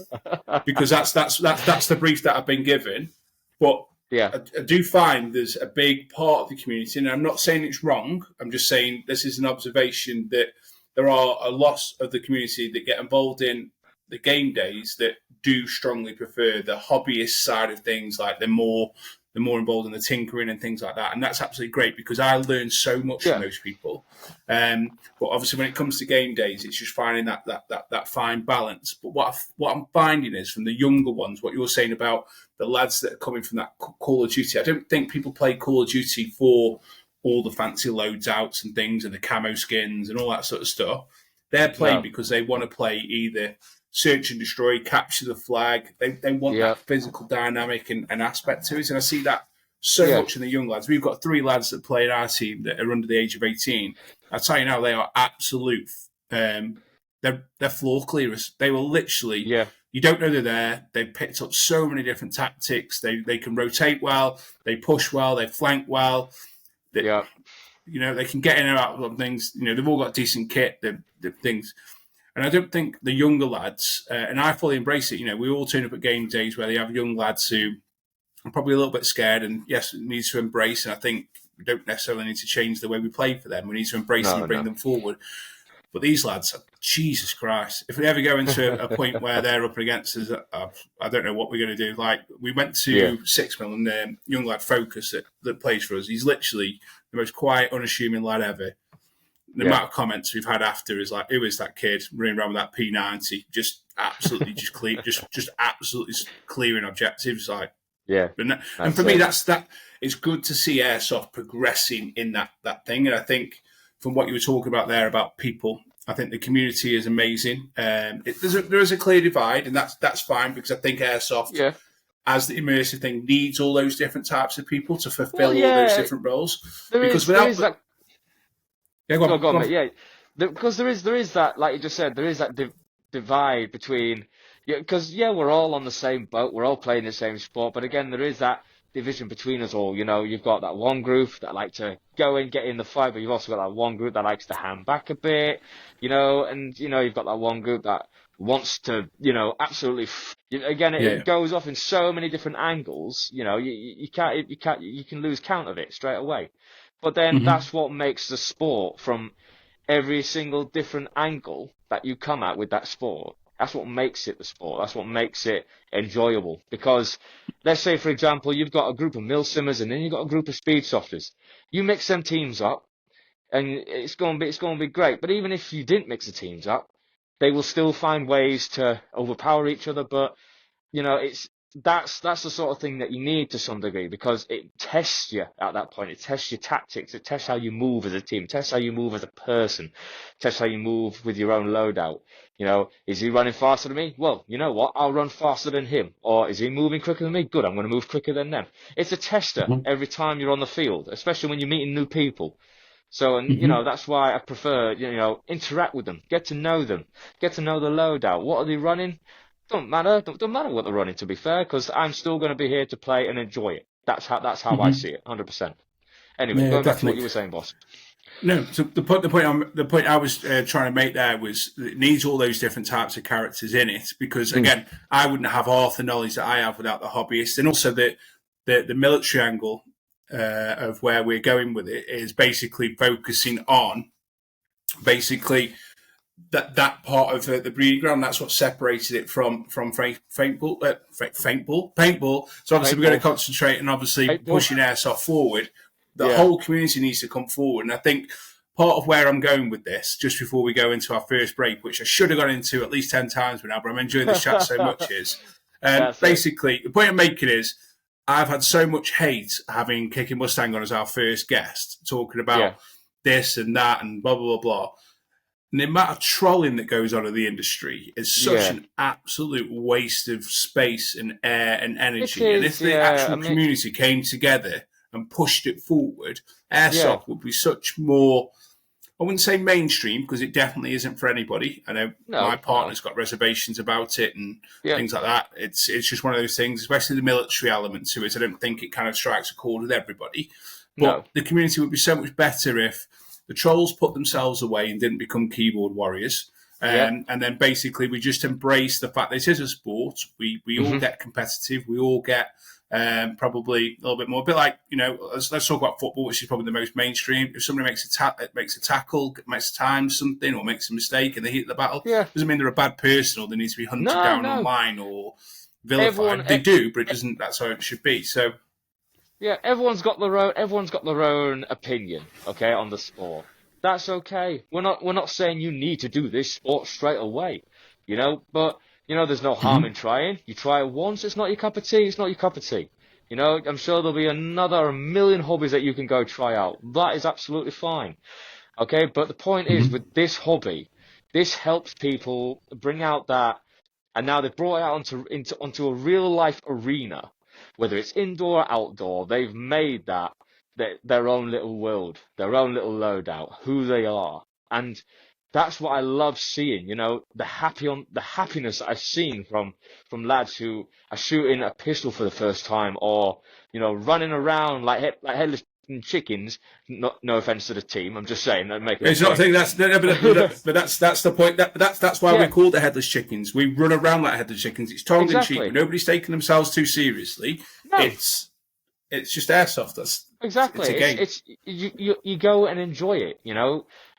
Because that's the brief that I've been given. But Yeah. I do find there's a big part of the community, and I'm not saying it's wrong. I'm just saying this is an observation that there are a lot of the community that get involved in the game days that do strongly prefer the hobbyist side of things, like they're more involved in the tinkering and things like that. And that's absolutely great because I learn so much from those people. But obviously when it comes to game days, it's just finding that fine balance. But what I'm finding is from the younger ones, what you're saying about the lads that are coming from that Call of Duty, I don't think people play Call of Duty for all the fancy loads outs and things and the camo skins and all that sort of stuff. They're playing because they want to play either search and destroy, capture the flag. They want that physical dynamic and aspect to it. And I see that so much in the young lads. We've got 3 lads that play in our team that are under the age of 18. I tell you now, they are absolute. They're floor clearers. They will literally. You don't know they're there. They've picked up so many different tactics. They can rotate well. They push well. They flank well. They can get in and out of things. They've all got decent kit. The things. And I don't think the younger lads, and I fully embrace it, we all turn up at game days where they have young lads who are probably a little bit scared and, yes, it needs to embrace. And I think we don't necessarily need to change the way we play for them. We need to embrace them and bring them forward. But these lads, Jesus Christ, if we ever go into a point where they're up against us, I don't know what we're going to do. Like, we went to 6 mil and the young lad Focus that plays for us. He's literally the most quiet, unassuming lad ever. The amount of comments we've had after is like, who is that kid running around with that P90? Just absolutely just clear, just absolutely clearing objectives. Like, and for me, that it's good to see Airsoft progressing in that thing. And I think from what you were talking about there about people, I think the community is amazing. There is a clear divide, and that's fine because I think Airsoft, as the immersive thing, needs all those different types of people to fulfill all those different roles. Because without go on, mate. Yeah, because there is that, like you just said, there is that divide between, because we're all on the same boat, we're all playing the same sport, but again, there is that division between us all. You've got that one group that like to go and get in the fight, but you've also got that one group that likes to hang back a bit, and you've got that one group that wants to, absolutely. It goes off in so many different angles. You can lose count of it straight away. But then that's what makes the sport from every single different angle that you come at with that sport. That's what makes it the sport. That's what makes it enjoyable. Because let's say, for example, you've got a group of milsimmers and then you've got a group of speed softers. You mix them teams up and it's going to be great. But even if you didn't mix the teams up, they will still find ways to overpower each other. But, that's the sort of thing that you need to some degree because it tests you at that point. It tests your tactics. It tests how you move as a team. It tests how you move as a person. It tests how you move with your own loadout. Is he running faster than me? Well, you know what? I'll run faster than him. Or is he moving quicker than me? Good. I'm going to move quicker than them. It's a tester every time you're on the field, especially when you're meeting new people. So, and that's why I prefer, interact with them, get to know them, get to know the loadout. What are they running? Don't matter what they're running, to be fair, because I'm still going to be here to play and enjoy it. That's how I see it, 100%. Anyway, going back to what you were saying, boss. No, so the point I was trying to make there was that it needs all those different types of characters in it because again, I wouldn't have half the knowledge that I have without the hobbyist, and also the military angle of where we're going with it is basically focusing on that part of the breeding ground. That's what separated it from paintball. So obviously we're going to concentrate on obviously pushing Airsoft forward. The whole community needs to come forward, and I think part of where I'm going with this, just before we go into our first break, which I should have gone into at least 10 times by now, but I'm enjoying this chat so much, is basically the point I'm making is I've had so much hate having Kicking Mustang on as our first guest, talking about this and that and blah, blah, blah, blah. And the amount of trolling that goes on in the industry is such an absolute waste of space and air and energy. And if the actual community came together and pushed it forward, Airsoft would be such more, I wouldn't say mainstream, because it definitely isn't for anybody. I know my partner's got reservations about it and things like that. It's just one of those things, especially the military element to it. I don't think it kind of strikes a chord with everybody. But the community would be so much better if The trolls put themselves away and didn't become keyboard warriors. Yeah. And then basically we just embrace the fact that this is a sport. We all get competitive. We all get probably a little bit more. A bit like, let's talk about football, which is probably the most mainstream. If somebody makes a tackle, makes a time something, or makes a mistake and they hit the battle, doesn't mean they're a bad person or they need to be hunted down online or vilified. They do, but it doesn't. That's how it should be. So. Yeah, everyone's got their own opinion, okay, on the sport. That's okay. We're not saying you need to do this sport straight away, but there's no harm in trying. You try it once, it's not your cup of tea, it's not your cup of tea. I'm sure there'll be a million hobbies that you can go try out. That is absolutely fine. Okay, but the point is with this hobby, this helps people bring out that, and now they've brought it out onto a real life arena. Whether it's indoor or outdoor, they've made that their own little world, their own little loadout, who they are. And that's what I love seeing, the happiness that I've seen from lads who are shooting a pistol for the first time or, running around like headless chickens. No offense to the team, I'm just saying that making. It's not saying that's, but that's the point. That's why we're called the headless chickens. We run around like headless chickens. It's tongue in cheek. Nobody's taking themselves too seriously. No. It's just airsoft. That's exactly. It's you go and enjoy it.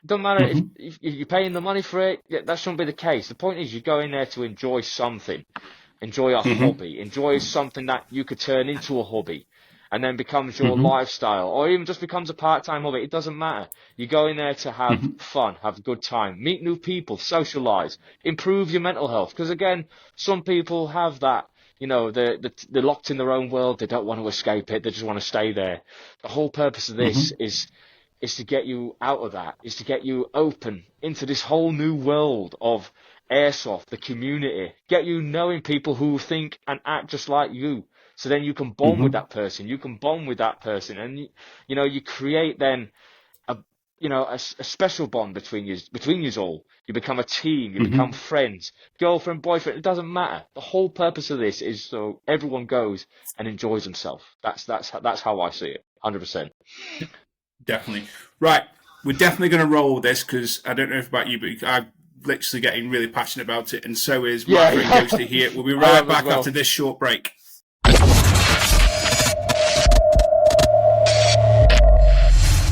Don't matter if you're paying the money for it. That shouldn't be the case. The point is you go in there to enjoy something, enjoy a hobby, enjoy something that you could turn into a hobby. And then becomes your lifestyle, or even just becomes a part-time hobby. It doesn't matter. You go in there to have fun, have a good time, meet new people, socialise, improve your mental health. Because again, some people have that, they're locked in their own world. They don't want to escape it. They just want to stay there. The whole purpose of this is to get you out of that, is to get you open into this whole new world of Airsoft, the community, get you knowing people who think and act just like you. So then you can bond with that person. You can bond with that person, and you create then a special bond between you all. You become a team. You become friends, girlfriend, boyfriend. It doesn't matter. The whole purpose of this is so everyone goes and enjoys themselves. That's how I see it. 100%. Definitely right. We're definitely going to roll with this because I don't know if about you, but I'm literally getting really passionate about it, and so is my friend Ghosty here. We'll be right back after this short break.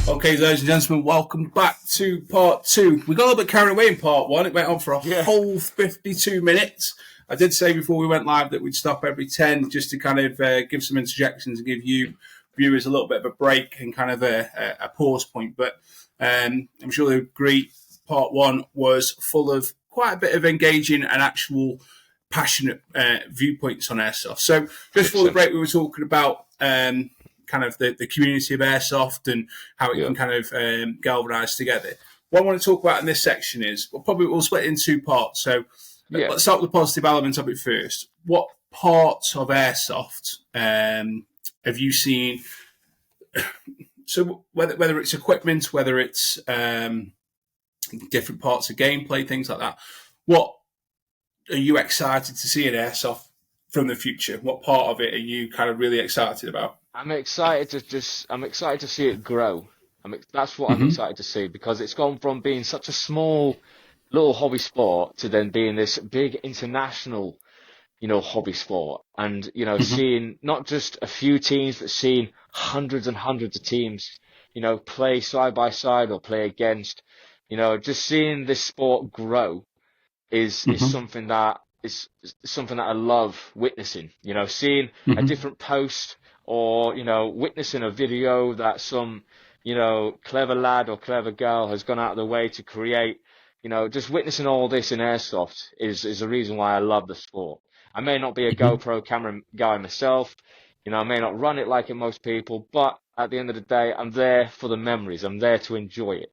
Okay, ladies and gentlemen, welcome back to part 2. We got a little bit carried away in part 1. It went on for a whole 52 minutes. I did say before we went live that we'd stop every 10 just to kind of give some interjections and give you viewers a little bit of a break and kind of a pause point. But I'm sure they'll agree part 1 was full of quite a bit of engaging and actual passionate viewpoints on Airsoft. So just before the break, we were talking about kind of the community of Airsoft and how it can kind of galvanise together. What I want to talk about in this section is, we'll split it in 2 parts. So let's start with the positive element of it first. What parts of Airsoft have you seen? So whether it's equipment, whether it's different parts of gameplay, things like that, what are you excited to see in Airsoft from the future? What part of it are you kind of really excited about? I'm excited to see it grow. That's what I'm excited to see, because it's gone from being such a small little hobby sport to then being this big international, hobby sport. And, seeing not just a few teams, but seeing hundreds and hundreds of teams, play side by side or play against, just seeing this sport grow is something that I love witnessing. Seeing a different post or witnessing a video that some clever lad or clever girl has gone out of the way to create. Just witnessing all this in Airsoft is the reason why I love the sport. I may not be a GoPro camera guy myself. I may not run it like most people, but at the end of the day, I'm there for the memories. I'm there to enjoy it.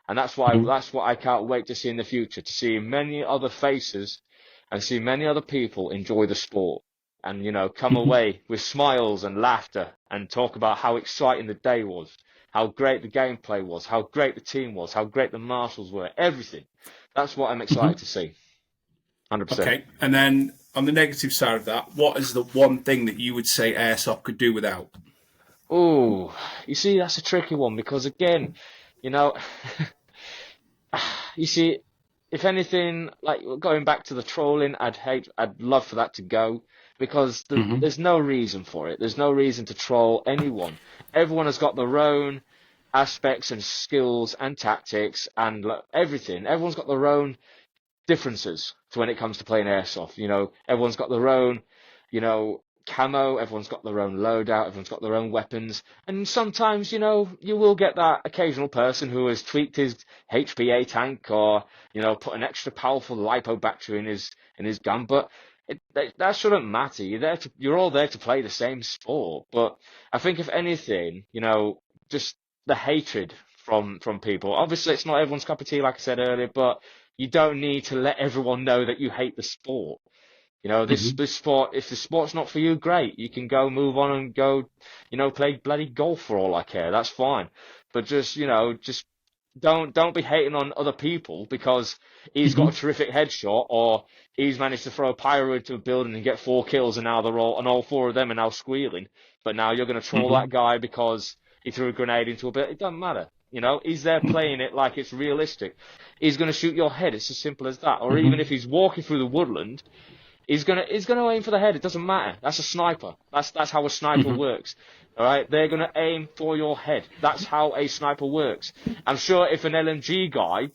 And that's what I can't wait to see in the future, to see many other faces and see many other people enjoy the sport and, come away with smiles and laughter and talk about how exciting the day was, how great the gameplay was, how great the team was, how great the marshals were, everything. That's what I'm excited to see. 100%. Okay. And then on the negative side of that, what is the one thing that you would say Airsoft could do without? Oh, you see, that's a tricky one because, again, You know, you see, if anything, like going back to the trolling, I'd love for that to go because Hmm. there's no reason for it. There's no reason to troll anyone. Everyone has got their own aspects and skills and tactics and everything. Everyone's got their own differences to when it comes to playing airsoft. Everyone's got their own, camo, everyone's got their own loadout, everyone's got their own weapons. And sometimes, you will get that occasional person who has tweaked his HPA tank or, put an extra powerful lipo battery in his gun. But that shouldn't matter. You're all there to play the same sport. But I think if anything, just the hatred from people. Obviously, it's not everyone's cup of tea, like I said earlier, but you don't need to let everyone know that you hate the sport. Hmm. This sport, if the sport's not for you, great. You can go move on and go, play bloody golf for all I care. That's fine. But just don't be hating on other people because he's got a Hmm. terrific headshot or he's managed to throw a pyro into a building and get 4 kills and now all four of them are now squealing. But now you're going to troll that Hmm. guy because he threw a grenade into a building. It doesn't matter. He's there playing it like it's realistic. He's going to shoot your head. It's as simple as that. Or even if Hmm. he's walking through the woodland, he's gonna aim for the head. It doesn't matter. That's a sniper. That's how a sniper Hmm. works. All right, they're gonna aim for your head. That's how a sniper works. I'm sure if an LMG guy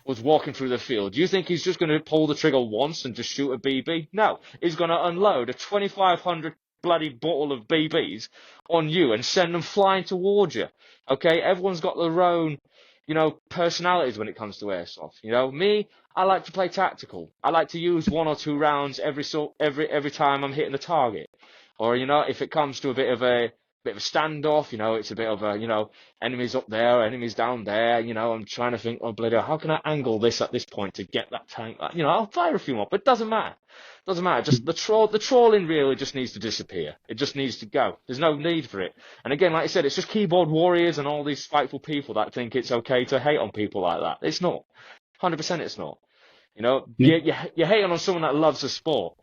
was walking through the field, do you think he's just gonna pull the trigger once and just shoot a BB? No, he's gonna unload a 2,500 bloody bottle of BBs on you and send them flying towards you. Okay, everyone's got their own, personalities when it comes to airsoft. Me, I like to play tactical. I like to use 1 or 2 rounds every time I'm hitting a target. Or if it comes to a bit of a standoff, it's a bit of a enemies up there, enemies down there. I'm trying to think, oh bloody, hell, how can I angle this at this point to get that tank? I'll fire a few more, but it doesn't matter. Doesn't matter. Just the trolling really just needs to disappear. It just needs to go. There's no need for it. And again, like I said, it's just keyboard warriors and all these spiteful people that think it's okay to hate on people like that. It's not. 100% it's not. You're hating on someone that loves the sport.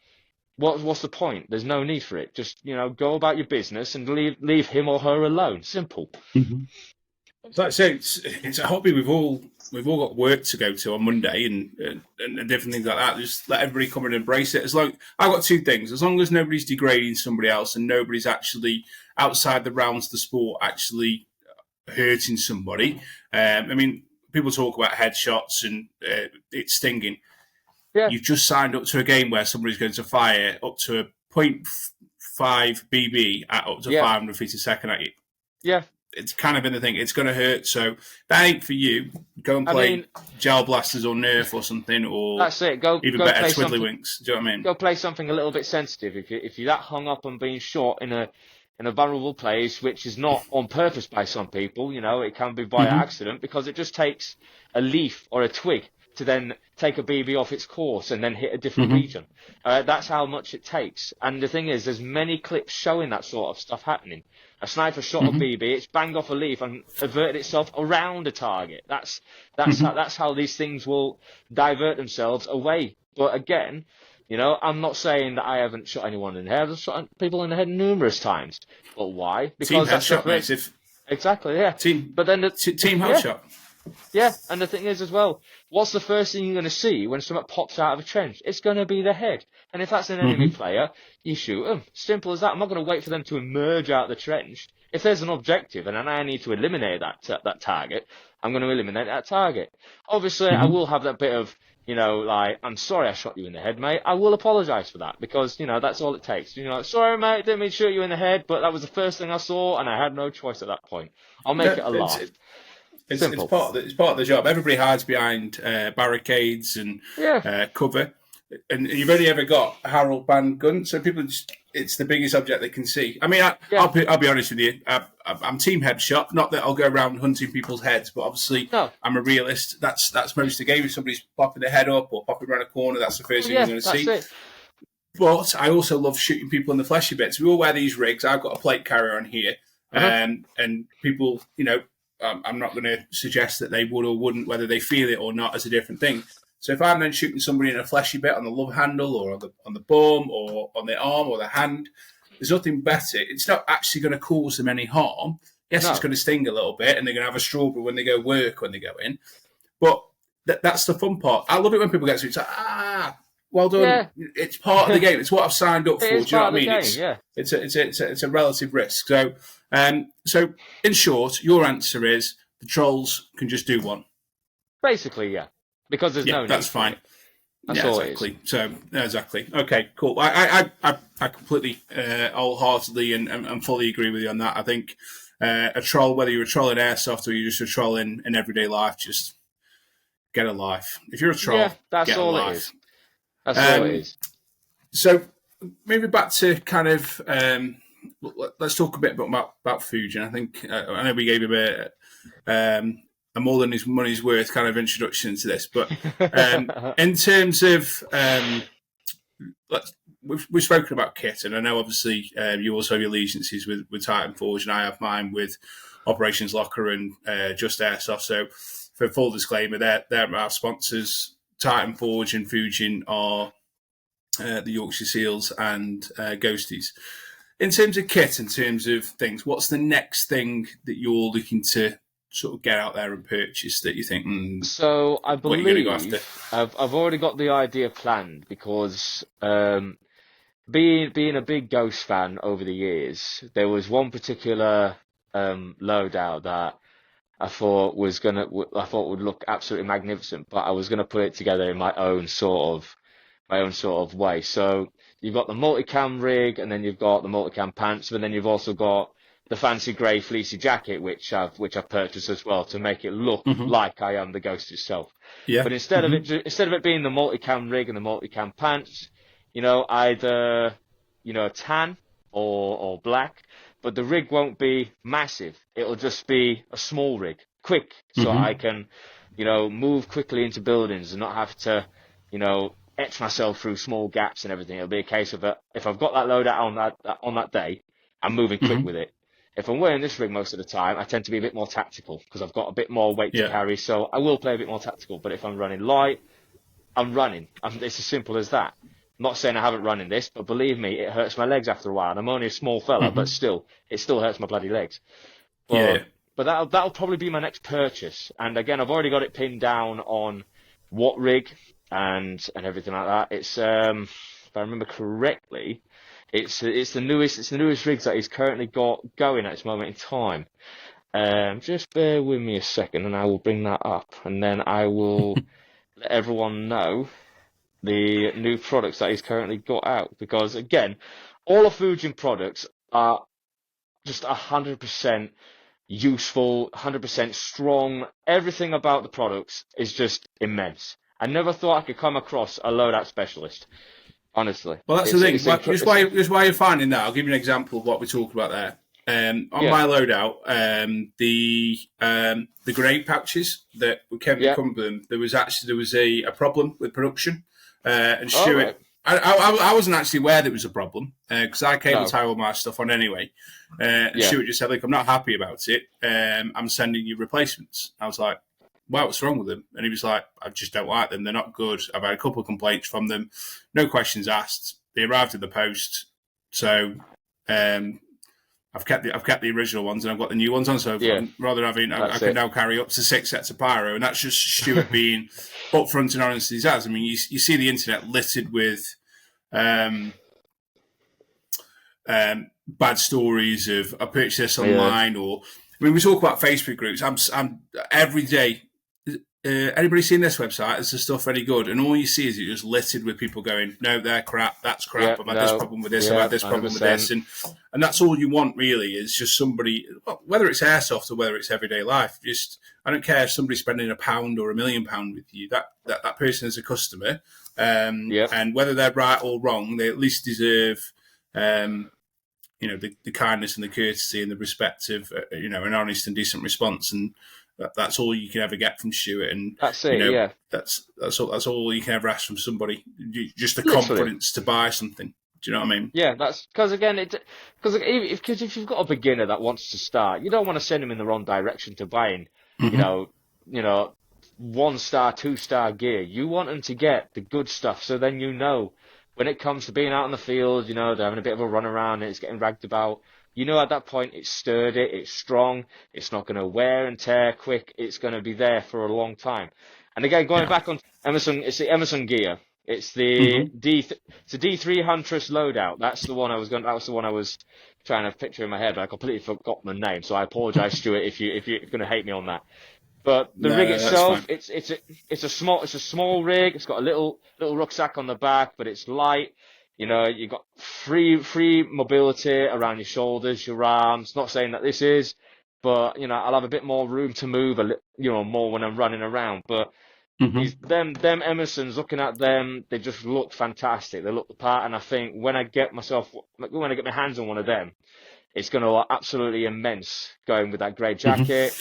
What's the point? There's no need for it. Just, go about your business and leave him or her alone. Simple. Hmm. So like I say, it's a hobby. We've all got work to go to on Monday and different things like that. Just let everybody come and embrace it. As long I've got two things. As long as nobody's degrading somebody else and nobody's actually outside the realms of the sport actually hurting somebody. I mean, people talk about headshots and it's stinging. Yeah, You've just signed up to a game where somebody's going to fire up to a point 0.5 BB at up to yeah, 500 feet a second at you. yeah. It's kind of been the thing. It's going to hurt. So that ain't for you. Go and I play mean, Gel Blasters or Nerf or something, or that's it. Go even go better, play Twiddly something. Winks. Do you know what I mean? Go play something a little bit sensitive. If you're that hung up on being shot in a vulnerable place, which is not on purpose by some people, it can be by Mm-hmm. accident because it just takes a leaf or a twig to then take a BB off its course and then hit a different Mm-hmm. region. That's how much it takes. And the thing is, there's many clips showing that sort of stuff happening. A sniper shot a Mm-hmm. BB, it's banged off a leaf and averted itself around a target. Mm-hmm. That's how these things will divert themselves away. But again, I'm not saying that I haven't shot anyone in the head. I've shot people in the head numerous times. But why? Team Because that's the headshot, mate. first. If Exactly, yeah. team But then, team yeah, headshot. yeah. And the thing is as well, what's the first thing you're going to see when someone pops out of a trench? It's going to be the head. And if that's an enemy Mm-hmm. player, you shoot them. Simple as that. I'm not going to wait for them to emerge out of the trench. If there's an objective and I need to eliminate that target, I'm going to eliminate that target. Obviously, I Mm-hmm. will have that bit of, like, I'm sorry I shot you in the head, mate. I will apologise for that because, that's all it takes. Sorry, mate, didn't mean to shoot you in the head, but that was the first thing I saw and I had no choice at that point. I'll make it No, a laugh. it's Simple. part of it's part of the job. Everybody hides behind barricades and Yeah. cover, and you've only ever got a Harold band gun, so people just it's the biggest object they can see. I mean, Yeah. I'll be honest with you. I'm team headshot. Not that I'll go around hunting people's heads, but obviously No. I'm a realist. That's most of the game. If somebody's popping their head up or popping around a corner, that's the first Well, thing you're yeah, going to that's see. it. But I also love shooting people in the fleshy bits. We all wear these rigs. I've got a plate carrier on here, Uh-huh. and people, I'm not going to suggest that they would or wouldn't, whether they feel it or not, as a different thing. So if I'm then shooting somebody in a fleshy bit on the love handle or on the bum or on the arm or the hand, there's nothing better. It's not actually going to cause them any harm. Yes, it's No. going to sting a little bit, and they're going to have a strawberry when they go work when they go in. But that's the fun part. I love it when people get to it. It's like, well done. Yeah. It's part of the game. It's what I've signed up It for. is Do you know part what of I the mean? game. Yeah. It's a relative risk. So in short, your answer is the trolls can just do one. Basically, yeah. Because there's Yeah, no that's need for fine. it. That's Yeah, all it is. exactly. So exactly. Okay, cool. I completely, wholeheartedly and fully agree with you on that. I think a troll, whether you're a troll in airsoft or you're just a troll in everyday life, just get a life. If you're a troll, Yeah, that's get a all it life. is. That's all it Um, is. so moving back to kind of, let's talk a bit about food. And I think I know we gave him a more than his money's worth kind of introduction to this, but in terms of we've spoken about kit, and I know obviously you also have your allegiances with Titan Forge, and I have mine with Operations Locker and Just Airsoft. So, for full disclaimer, they're our sponsors. Titan Forge and Fujin are the Yorkshire Seals and Ghosties. In terms of kit, in terms of things, what's the next thing that you're looking to sort of get out there and purchase that you think, So I what are you going to go after? believe I've already got the idea planned because being a big Ghost fan over the years, there was one particular loadout that I thought would look absolutely magnificent, but I was gonna put it together in my own sort of way. So you've got the multicam rig, and then you've got the multicam pants, but then you've also got the fancy grey fleecy jacket, which I've purchased as well to make it look like I am the Ghost itself. Yeah. But instead of it being the multicam rig and the multicam pants, either tan or black, but the rig won't be massive. It'll just be a small rig, quick, so I can, move quickly into buildings and not have to, etch myself through small gaps and everything. It'll be a case of if I've got that loadout on that day, I'm moving quick with it. If I'm wearing this rig most of the time, I tend to be a bit more tactical because I've got a bit more weight to carry, so I will play a bit more tactical. But if I'm running light, I'm running. It's as simple as that. I'm not saying I haven't run in this, but believe me, it hurts my legs after a while. And I'm only a small fella, but still, it still hurts my bloody legs. But that'll probably be my next purchase. And again, I've already got it pinned down on what rig and everything like that. It's if I remember correctly, it's the newest rigs that he's currently got going at this moment in time. Just bear with me a second, and I will bring that up, and then I will let everyone know the new products that he's currently got out. Because again, all of Fujin products are just 100% useful, 100% strong. Everything about the products is just immense. I never thought I could come across a loadout specialist. Honestly. Well, that's the thing. Just why you're finding that, I'll give you an example of what we talked about there. On my loadout, the grenade pouches that came with them, there was a problem with production, and Stuart. I wasn't actually aware there was a problem because I cable tie all my stuff on anyway. And Stuart just said, "Look, I'm not happy about it. I'm sending you replacements." I was like, "Wow, what's wrong with them?" And he was like, "I just don't like them. They're not good. I've had a couple of complaints from them. No questions asked. They arrived in the post, so I've kept the original ones and I've got the new ones on. So rather than I can now carry up to 6 sets of pyro, and that's just Stuart being upfront and honest as he has. I mean, you see the internet littered with bad stories of I purchased this online, or I mean, we talk about Facebook groups. I'm every day. Anybody seen this website? Is the stuff any good? And all you see is it just littered with people going, "No, they're crap. That's crap. I've had this problem with this. I've had this problem 100%. with this," and that's all you want really is just somebody, whether it's airsoft or whether it's everyday life. Just I don't care if somebody's spending £1 or £1 million with you. That person is a customer, and whether they're right or wrong, they at least deserve. The kindness and the courtesy and the respect of an honest and decent response, and that's all you can ever get from Stuart. And that's it. That's all you can ever ask from somebody. Just the confidence to buy something. Do you know what I mean? Yeah, that's because again, if you've got a beginner that wants to start, you don't want to send him in the wrong direction to buying, 1-star, 2-star gear. You want them to get the good stuff, so then when it comes to being out in the field, they're having a bit of a run around and it's getting ragged about. You know, at that point, it's sturdy, it's strong, it's not going to wear and tear quick, it's going to be there for a long time. And again, going Yeah. back on Emerson, it's the Emerson gear. It's the Hmm. it's a D3 Huntress loadout. That was the one I was trying to picture in my head, but I completely forgot the name. So I apologize, Stuart, if you're going to hate me on that. But the No, rig no, that's itself, fine. it's a small rig. It's got a little rucksack on the back, but it's light. You know, you got free mobility around your shoulders, your arms. Not saying that this is, but you know, I'll have a bit more room to move more when I'm running around. But Hmm. these them Emersons, looking at them, they just look fantastic. They look the part, and I think when I get my hands on one of them, it's going to look absolutely immense going with that grey Hmm. jacket,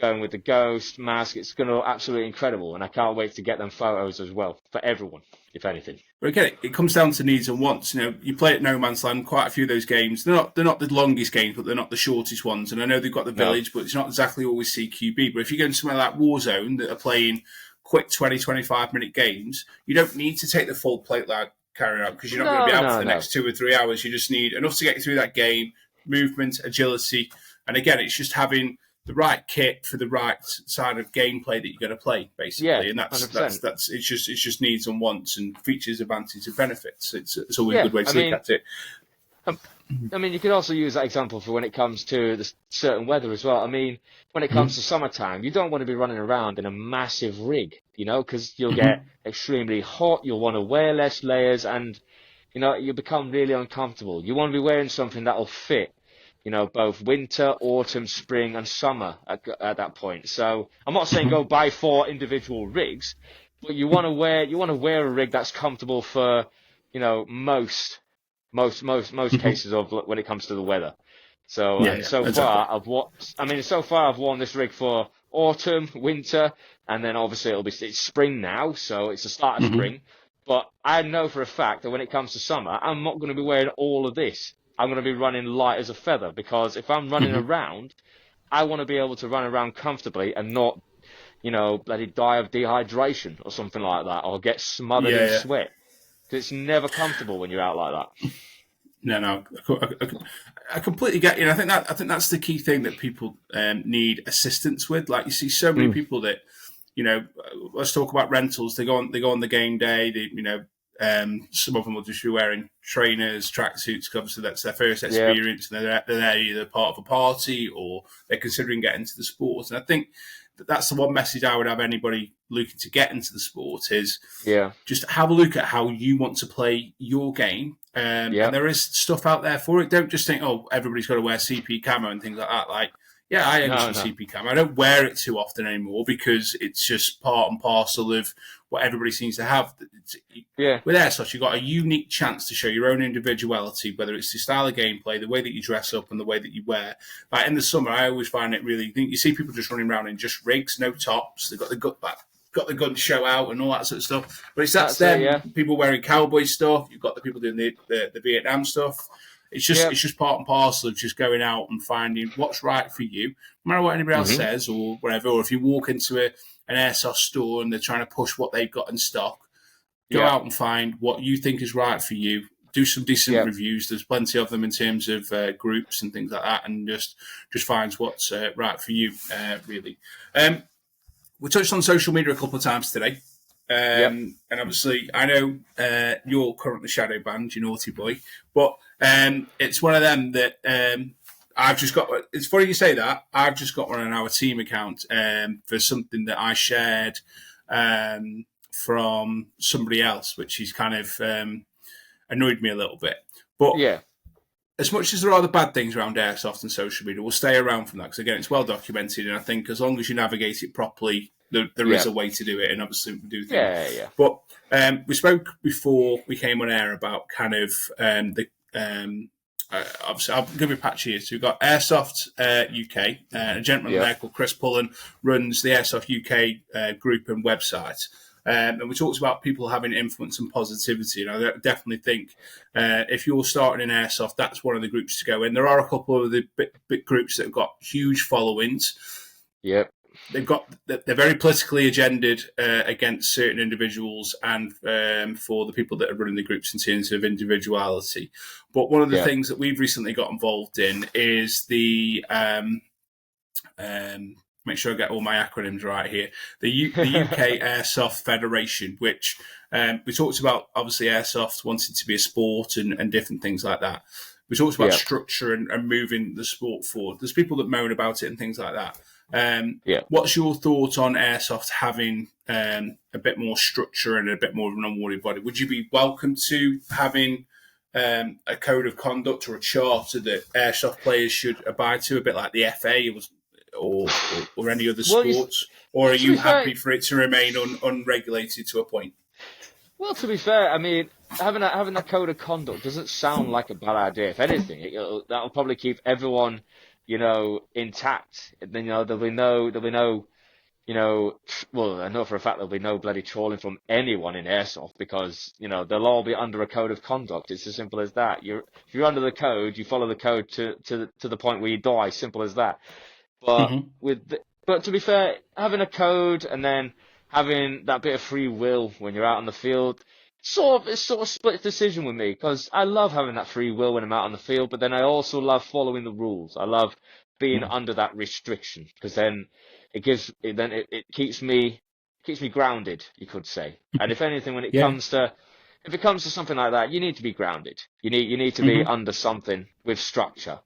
going with the ghost mask. It's going to look absolutely incredible, and I can't wait to get them photos as well for everyone, if anything. But again, it comes down to needs and wants. You know, you play at No Man's Land, quite a few of those games. They're not the longest games, but they're not the shortest ones. And I know they've got the No, village, but it's not exactly always CQB. But if you go into somewhere like Warzone that are playing quick 20, 25-minute games, you don't need to take the full plate like carry out because you're not going to be no, out for no, the no. next 2 or 3 hours. You just need enough to get you through that game, movement, agility. And again, it's just having the right kit for the right side of gameplay that you're going to play, Yeah, basically, and that's that's 100%. that's it's just needs and wants and features, advantages, and benefits. It's always a Yeah, good way to look at it. um, I mean, you could also use that example for when it comes to the certain weather as well. I mean, when it comes Mm-hmm. to summertime, you don't want to be running around in a massive rig, you know, because you'll Mm-hmm. get extremely hot. You'll want to wear less layers, and you know, you become really uncomfortable. You want to be wearing something that'll fit, you know, both winter, autumn, spring, and summer at that point. So I'm not saying Mm-hmm. go buy 4 individual rigs, but you want to wear a rig that's comfortable for, you know, most Mm-hmm. cases of when it comes to the weather. So Yeah, and yeah, so exactly. far so far I've worn this rig for autumn, winter, and then obviously it's spring now, so it's the start of Mm-hmm. spring. But I know for a fact that when it comes to summer, I'm not going to be wearing all of this. I'm going to be running light as a feather because if I'm running Mm-hmm. around, I want to be able to run around comfortably and not, you know, bloody die of dehydration or something like that, or get smothered Yeah, in yeah. sweat. 'Cause it's never comfortable when you're out like that. No, no, I completely get you. And I think that's the key thing that people need assistance with. Like you see so many Mm. people that, let's talk about rentals. They go on the game day. Some of them will just be wearing trainers, tracksuits, because obviously that's their first Yeah. experience, and they're there either part of a party or they're considering getting into the sport. And I think that's the one message I would have anybody looking to get into the sport is Yeah. just have a look at how you want to play your game. And Yeah. there is stuff out there for it. Don't just think, oh, everybody's got to wear CP camo and things like that. Like, yeah, I own No, some no. CP camo. I don't wear it too often anymore because it's just part and parcel of what everybody seems to have. Yeah. With Airsoft, you've got a unique chance to show your own individuality, whether it's the style of gameplay, the way that you dress up, and the way that you wear. Like in the summer, I always find it really. You see people just running around in just rigs, no tops. They've got the gun show out and all that sort of stuff. But that's That's it, them yeah. people wearing cowboy stuff. You've got the people doing the Vietnam stuff. It's just Yep. it's just part and parcel of just going out and finding what's right for you, no matter what anybody else Hmm. says or whatever. Or if you walk into an airsoft store and they're trying to push what they've got in stock, go Yep. out and find what you think is right for you. Do some decent Yep. reviews. There's plenty of them in terms of groups and things like that, and just finds what's right for you, really. We touched on social media a couple of times today. Yep. And obviously, I know you're currently shadow banned, you naughty boy, but it's one of them that I've just got. It's funny you say that. I've just got one on our team account for something that I shared from somebody else, which is kind of annoyed me a little bit. But Yeah. as much as there are the bad things around airsoft and social media, we'll stay around from that because again, it's well documented, and I think as long as you navigate it properly, there is Yeah. a way to do it, and obviously we do things. Yeah. Yeah. But we spoke before we came on air about kind of the. Obviously, I'll give you a patch here. So we've got Airsoft UK. A gentleman Yep. there called Chris Pullen runs the Airsoft UK group and website. And we talked about people having influence and positivity. And I definitely think if you're starting in Airsoft, that's one of the groups to go in. There are a couple of the big groups that have got huge followings. Yep. they're very politically agendaed against certain individuals and for the people that are running the groups in terms of individuality. But one of the things that we've recently got involved in is the make sure I get all my acronyms right here. The UK Airsoft Federation, which we talked about, obviously Airsoft wanting to be a sport and different things like that. We talked about structure and moving the sport forward. There's people that moan about it and things like that. What's your thought on Airsoft having a bit more structure and a bit more of an unwarded body? Would you be welcome to having a code of conduct or a charter that Airsoft players should abide to, a bit like the FA or any other sports? Or are you happy for it to remain unregulated to a point? Well, to be fair, I mean, having a code of conduct doesn't sound like a bad idea. If anything, that'll probably keep everyone, intact. And then, there'll be no, well, I know for a fact there'll be no bloody trawling from anyone in Airsoft because, they'll all be under a code of conduct. It's as simple as that. If you're under the code, you follow the code to the point where you die. Simple as that. But but to be fair, having a code and then having that bit of free will when you're out on the field, it's sort of split decision with me because I love having that free will when I'm out on the field, but then I also love following the rules. I love being under that restriction because then it keeps me grounded, you could say. And if anything, when it comes to something like that, you need to be grounded. You need to be under something with structure.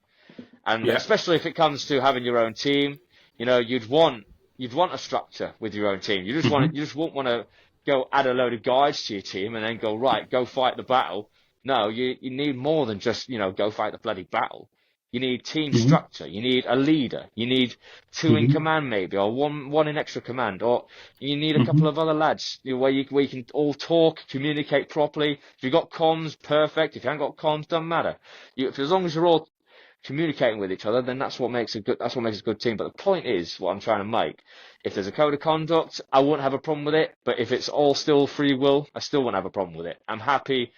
And especially if it comes to having your own team, you'd want a structure with your own team. You just won't want to go add a load of guides to your team and then go fight the battle. No, you need more than just, go fight the bloody battle. You need team structure. You need a leader. You need two in command maybe, or one in extra command, or you need a couple of other lads where you can all talk, communicate properly. If you've got comms, perfect. If you haven't got comms, doesn't matter. As long as you're all communicating with each other, then that's what makes a good team. But the point is, what I'm trying to make, if there's a code of conduct, I wouldn't have a problem with it. But if it's all still free will, I still wouldn't have a problem with it. I'm happy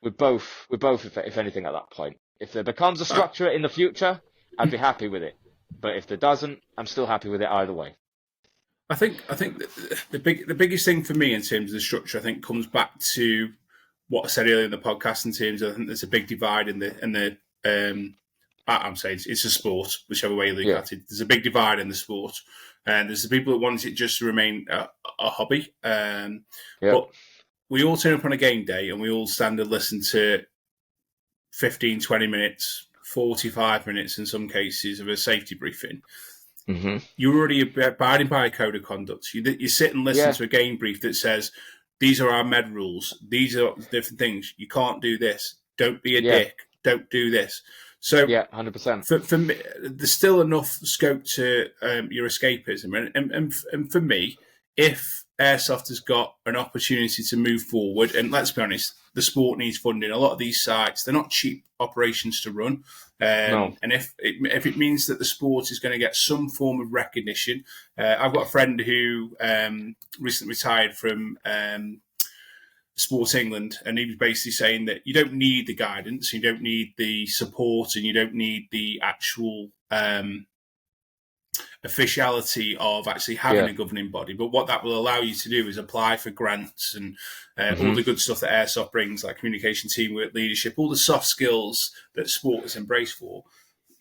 with both if anything at that point. If there becomes a structure in the future, I'd be happy with it. But if there doesn't, I'm still happy with it either way. I think the biggest thing for me in terms of the structure, I think, comes back to what I said earlier in the podcast in terms of I think there's a big divide in the I'm saying it's a sport, whichever way you look at it. There's a big divide in the sport, and there's the people that want it just to remain a hobby. But we all turn up on a game day, and we all stand and listen to 15, 20 minutes, 45 minutes in some cases of a safety briefing. You're already abiding by a code of conduct. You sit and listen to a game brief that says, these are our med rules. These are different things. You can't do this. Don't be a dick. Don't do this. So 100%. For me, there's still enough scope to your escapism, and for me, if Airsoft has got an opportunity to move forward, and let's be honest, the sport needs funding. A lot of these sites, they're not cheap operations to run, No. And if it means that the sport is going to get some form of recognition, I've got a friend who recently retired from Sport England, and he was basically saying that you don't need the guidance, you don't need the support, and you don't need the actual officiality of actually having a governing body. But what that will allow you to do is apply for grants and all the good stuff that Airsoft brings, like communication, teamwork, leadership, all the soft skills that sport is embraced for.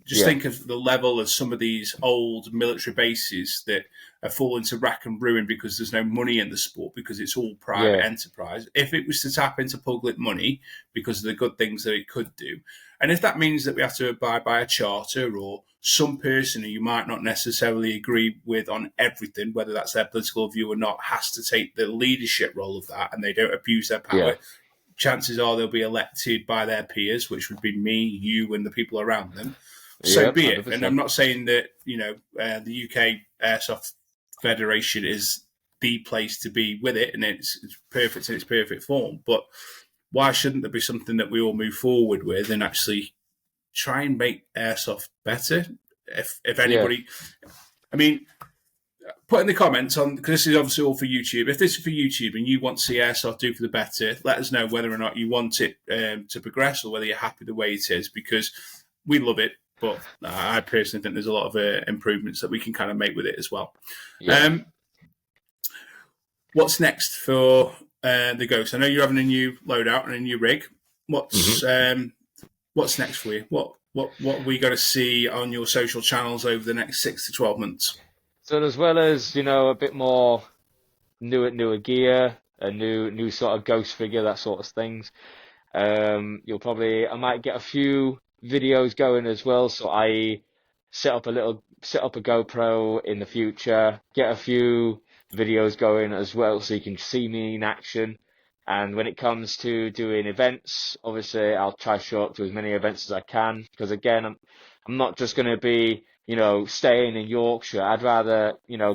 Just think of the level of some of these old military bases that are falling to rack and ruin because there's no money in the sport, because it's all private enterprise. If it was to tap into public money because of the good things that it could do, and if that means that we have to abide by a charter or some person who you might not necessarily agree with on everything, whether that's their political view or not, has to take the leadership role of that and they don't abuse their power, chances are they'll be elected by their peers, which would be me, you, and the people around them. So be it. 100%. And I'm not saying that, the UK Airsoft Federation is the place to be with it and it's perfect in its perfect form. But why shouldn't there be something that we all move forward with and actually try and make Airsoft better? If anybody... I mean, put in the comments on, because this is obviously all for YouTube. If this is for YouTube and you want to see Airsoft do for the better, let us know whether or not you want it to progress or whether you're happy the way it is, because we love it. but I personally think there's a lot of improvements that we can kind of make with it as well. Yeah. What's next for the Ghost? I know you're having a new loadout and a new rig. hmm What's next for you? What are we going to see on your social channels over the next 6 to 12 months? So as well as, a bit more newer gear, a new sort of ghost figure, that sort of things. I might get a few videos going as well. So I set up a GoPro in the future, get a few videos going as well, so you can see me in action. And when it comes to doing events, obviously I'll try to show up to as many events as I can, because again, I'm not just going to be, staying in Yorkshire. I'd rather,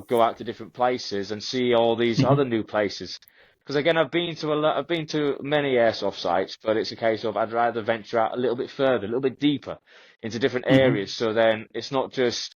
go out to different places and see all these other new places. Because again, I've been to many airsoft sites, but it's a case of I'd rather venture out a little bit further, a little bit deeper into different Mm-hmm. areas. So then it's not just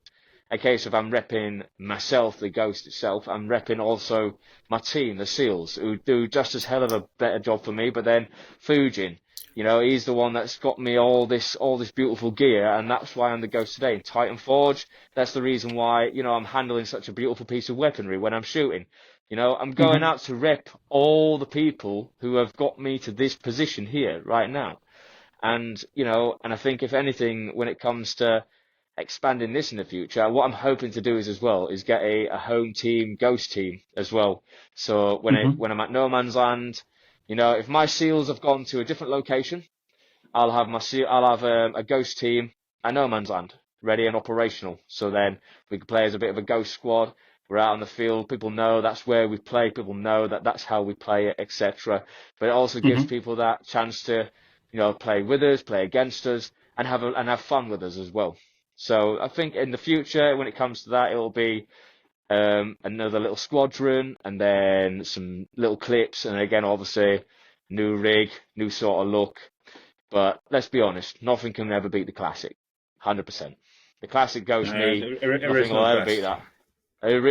a case of I'm repping myself, the Ghost itself. I'm repping also my team, the SEALs, who do just as hell of a better job for me. But then Fujin, he's the one that's got me all this beautiful gear, and that's why I'm the Ghost today. In Titan Forge, that's the reason why, I'm handling such a beautiful piece of weaponry when I'm shooting. I'm going Mm-hmm. out to rep all the people who have got me to this position here right now. And I think if anything, when it comes to expanding this in the future, what I'm hoping to do is as well is get a home team, ghost team as well. So Mm-hmm. when I'm at no man's land, if my SEALs have gone to a different location, I'll have a ghost team at no man's land, ready and operational. So then we can play as a bit of a ghost squad. We're out on the field. People know that's where we play. People know that that's how we play it, etc. But it also gives Mm-hmm. people that chance to, play with us, play against us, and have fun with us as well. So I think in the future, when it comes to that, it'll be another little squadron, and then some little clips, and again, obviously, new rig, new sort of look. But let's be honest, nothing can ever beat the classic. 100%. The classic Ghost me, nothing will Original's ever beat best. that.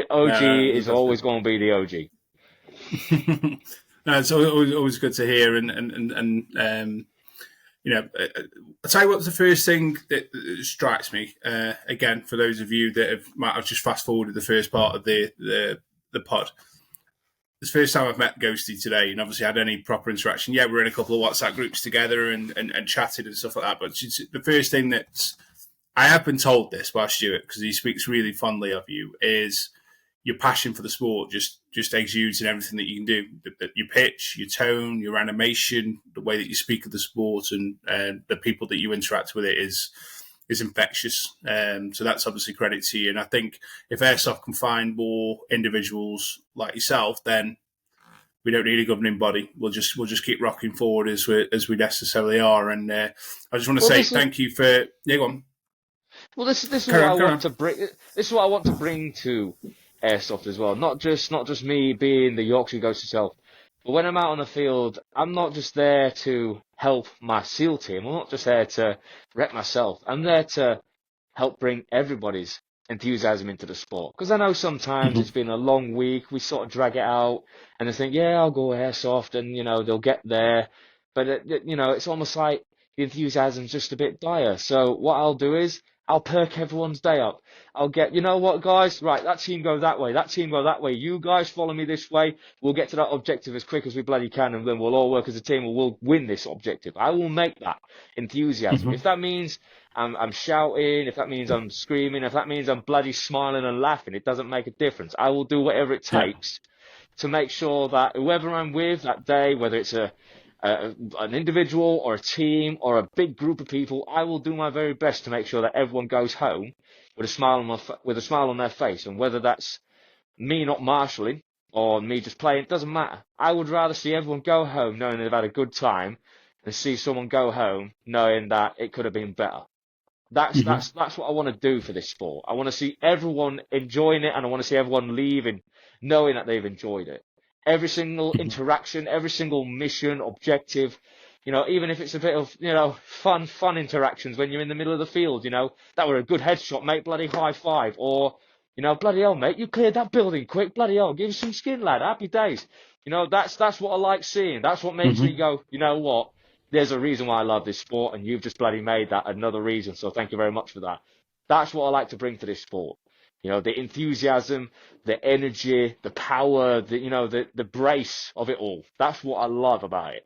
OG No, is always going to be the OG. no, it's always good to hear, and I'll tell you what's the first thing that strikes me. Again, for those of you that might have just fast forwarded the first part of the pod, it's the first time I've met Ghosty today, and obviously had any proper interaction. Yeah, we're in a couple of WhatsApp groups together and chatted and stuff like that. But the first thing that I have been told this by Stuart, because he speaks really fondly of you, is your passion for the sport just exudes in everything that you can do. Your pitch, your tone, your animation, the way that you speak of the sport, and the people that you interact with it is infectious. So that's obviously credit to you. And I think if Airsoft can find more individuals like yourself, then we don't need a governing body. We'll just keep rocking forward as we necessarily are. And I just want to Well, say this is thank you for go on. this is Carry what I on, carry want on. to bring. This is what I want to bring to Airsoft as well. Not just me being the Yorkshire Ghost itself, but when I'm out on the field, I'm not just there to help my SEAL team. I'm not just there to rep myself. I'm there to help bring everybody's enthusiasm into the sport. Because I know sometimes it's Mm-hmm. been a long week, we sort of drag it out, and they think, yeah, I'll go airsoft, and they'll get there. But it's almost like the enthusiasm's just a bit dire. So what I'll do is I'll perk everyone's day up. I'll get, you know what, guys, right, that team go that way, that team go that way. You guys follow me this way. We'll get to that objective as quick as we bloody can, and then we'll all work as a team, and we'll win this objective. I will make that enthusiasm. Mm-hmm. If that means I'm shouting, if that means I'm screaming, if that means I'm bloody smiling and laughing, it doesn't make a difference. I will do whatever it Yeah. takes to make sure that whoever I'm with that day, whether it's an individual or a team or a big group of people, I will do my very best to make sure that everyone goes home with a smile on with a smile on their face. And whether that's me not marshalling or me just playing, it doesn't matter. I would rather see everyone go home knowing they've had a good time than see someone go home knowing that it could have been better. That's Mm-hmm. that's that's what I want to do for this sport. I want to see everyone enjoying it, and I want to see everyone leaving knowing that they've enjoyed it. Every single interaction, every single mission, objective, even if it's a bit of, fun interactions when you're in the middle of the field, that were a good headshot, mate, bloody high five, or, bloody hell, mate, you cleared that building quick, bloody hell, give us some skin, lad, happy days. That's what I like seeing. That's what makes me Mm-hmm. go, you know what? there's a reason why I love this sport, and you've just bloody made that another reason. So thank you very much for that. That's what I like to bring to this sport. You know, the enthusiasm, the energy, the power, the brace of it all. That's what I love about it.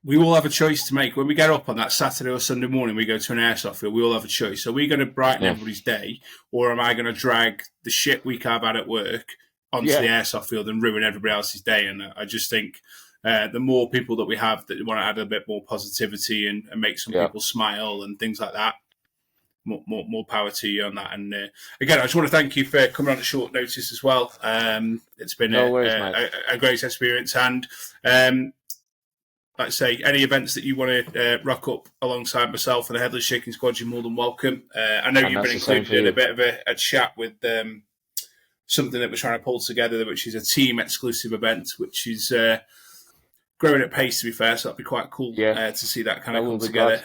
We all have a choice to make. When we get up on that Saturday or Sunday morning, we go to an airsoft field, we all have a choice. Are we going to brighten Yeah. everybody's day, or am I going to drag the shit week I've had at work onto Yeah. the airsoft field and ruin everybody else's day? And I just think the more people that we have that want to add a bit more positivity and make some people smile and things like that, more power to you on that. And again, I just want to thank you for coming on at short notice as well. It's been a great experience. And like I say, any events that you want to rock up alongside myself and the Headless Shaking Squad, you're more than welcome. I know you've been included in a bit of a chat with something that we're trying to pull together, which is a team exclusive event, which is growing at pace, to be fair. So that'd be quite cool to see that kind of come together.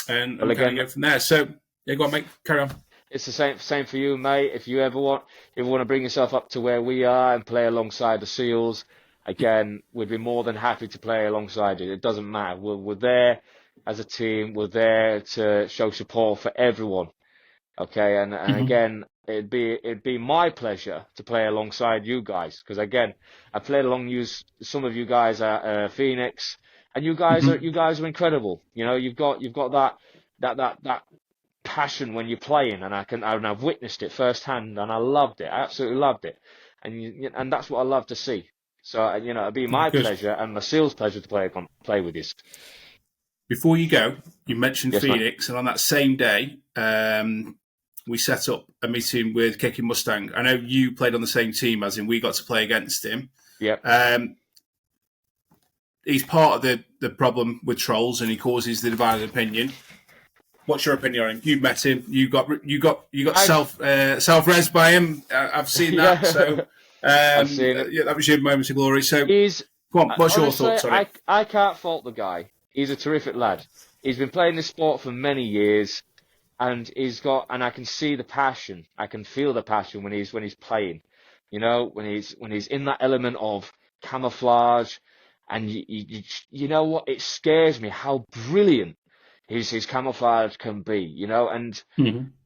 And kind of go from there. So yeah, go on, mate. Carry on. It's the same for you, mate. If you ever want to bring yourself up to where we are and play alongside the SEALs, again, we'd be more than happy to play alongside it. It doesn't matter. We're there as a team. We're there to show support for everyone. Okay, and again, it'd be my pleasure to play alongside you guys, because again, I played along some of you guys at Phoenix, and you guys are incredible. You know, you've got that passion when you're playing, and I've witnessed it firsthand, and I loved it. I absolutely loved it, and that's what I love to see. So it'd be my pleasure and my SEAL's pleasure to play with you. Before you go, you mentioned Phoenix, and on that same day, we set up a meeting with Kicking Mustang. I know you played on the same team, as in we got to play against him. Yeah. He's part of the problem with trolls, and he causes the divided opinion. What's your opinion on him? You've met him. You got self-res by him. I've seen that. So I've seen it. Yeah, that was your moment of glory. So come on, what's your thoughts on it? I can't fault the guy. He's a terrific lad. He's been playing this sport for many years, and and I can see the passion. I can feel the passion when he's playing. You know, when he's in that element of camouflage, and you know what? It scares me how brilliant his camouflage can be. You know, and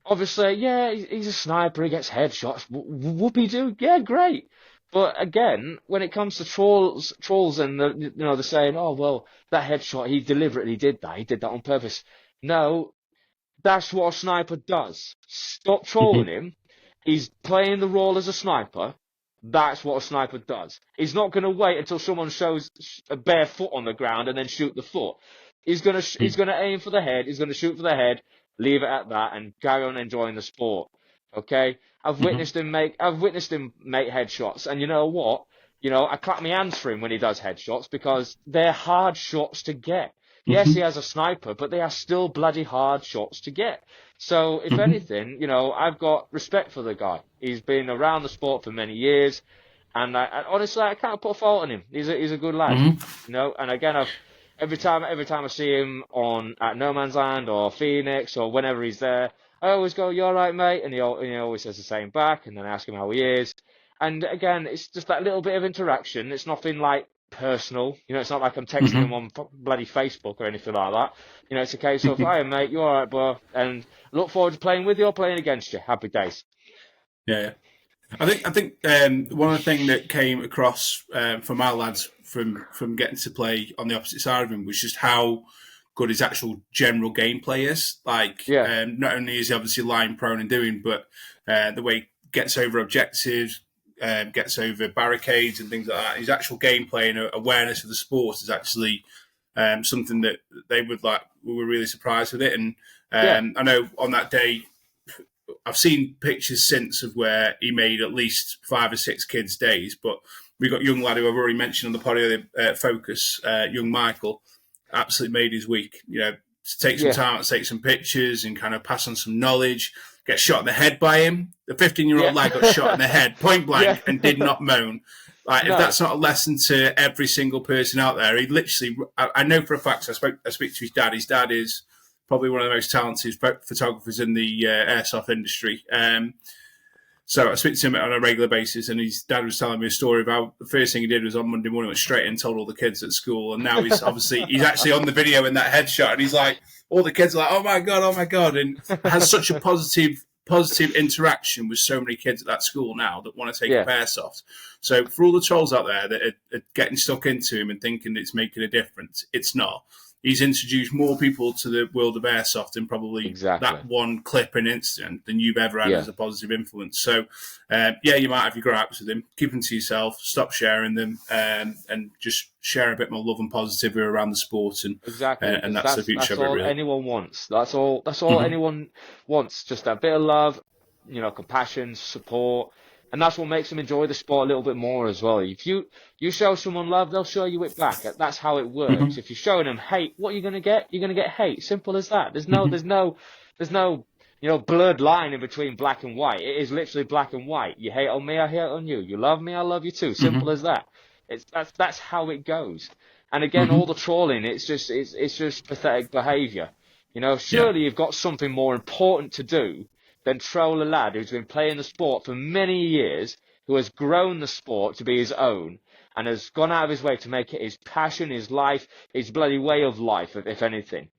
obviously, yeah, he's a sniper. He gets headshots. Whoopie do, yeah, great. But again, when it comes to trolls, and they're saying, "Oh well, that headshot, he deliberately did that. He did that on purpose." No, that's what a sniper does. Stop trolling him. He's playing the role as a sniper. That's what a sniper does. He's not going to wait until someone shows a bare foot on the ground and then shoot the foot. He's going to aim for the head. He's going to shoot for the head. Leave it at that and carry on enjoying the sport. Okay, I've witnessed him make headshots, and you know what? I clap my hands for him when he does headshots, because they're hard shots to get. Yes, he has a sniper, but they are still bloody hard shots to get. So, if anything, I've got respect for the guy. He's been around the sport for many years, and I honestly, I can't put a fault in him. He's a good lad, And again, every time I see him at No Man's Land or Phoenix or whenever he's there, I always go, "You all right, mate?" And he always says the same back, and then I ask him how he is. And again, it's just that little bit of interaction. It's nothing like personal. It's not like I'm texting him on bloody Facebook or anything like that. It's a case of, "Hi, mate, you all right, bro?" And look forward to playing with you or playing against you. Happy days. Yeah. I think one of the things that came across from our lads from getting to play on the opposite side of him was just how good his actual general gameplay is. Like, not only is he obviously line prone and doing, but the way he gets over objectives, gets over barricades and things like that. His actual gameplay and awareness of the sport is actually something that we were really surprised with it. And I know on that day, I've seen pictures since of where he made at least 5 or 6 kids' days, but we've got young lad who I've already mentioned on the pod, Focus, young Michael, absolutely made his week. To take some time to take some pictures and kind of pass on some knowledge, get shot in the head by him. The 15-year-old lad got shot in the head, point blank, and did not moan. Like, if that's not a lesson to every single person out there, he literally, I know for a fact, I speak to his dad. His dad is probably one of the most talented photographers in the airsoft industry. So I speak to him on a regular basis, and his dad was telling me a story of how the first thing he did was on Monday morning, went straight in and told all the kids at school. And now he's actually on the video in that headshot, and he's like, all the kids are like, oh my God, and has such a positive interaction with so many kids at that school now that want to take up airsoft. So for all the trolls out there that are getting stuck into him and thinking it's making a difference, it's not. He's introduced more people to the world of airsoft in probably that one clip and incident than you've ever had as a positive influence. So, you might have your gripes with him. Keep them to yourself. Stop sharing them, and just share a bit more love and positivity around the sport. And and that's the future of it. Really, anyone wants. That's all anyone wants. Just a bit of love, compassion, support. And that's what makes them enjoy the sport a little bit more as well. If you show someone love, they'll show you it back. That's how it works. If you're showing them hate, what are you going to get? You're going to get hate. Simple as that. There's no blurred line in between black and white. It is literally black and white. You hate on me, I hate on you. You love me, I love you too. Simple as that. That's how it goes. And again, all the trolling, it's just pathetic behaviour. Surely you've got something more important to do than troll a lad who's been playing the sport for many years, who has grown the sport to be his own, and has gone out of his way to make it his passion, his life, his bloody way of life, if anything.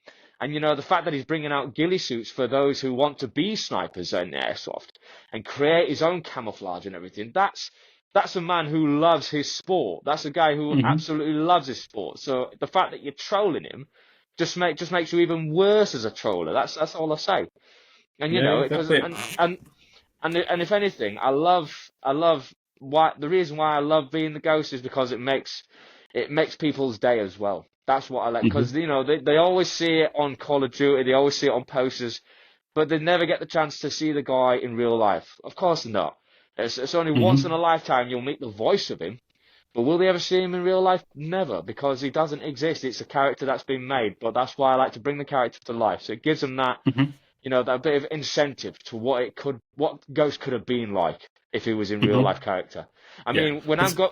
And, the fact that he's bringing out ghillie suits for those who want to be snipers in airsoft and create his own camouflage and everything, that's a man who loves his sport. That's a guy who absolutely loves his sport. So the fact that you're trolling him just makes you even worse as a troller. That's all I say. And and if anything, I love the reason why I love being the ghost is because it makes people's day as well. That's what I like, because they always see it on Call of Duty, they always see it on posters, but they never get the chance to see the guy in real life. Of course not. It's only once in a lifetime you'll meet the voice of him, but will they ever see him in real life? Never, because he doesn't exist. It's a character that's been made. But that's why I like to bring the character to life. So it gives them that. That bit of incentive to what Ghost could have been like if he was in real life character. I mean, when I go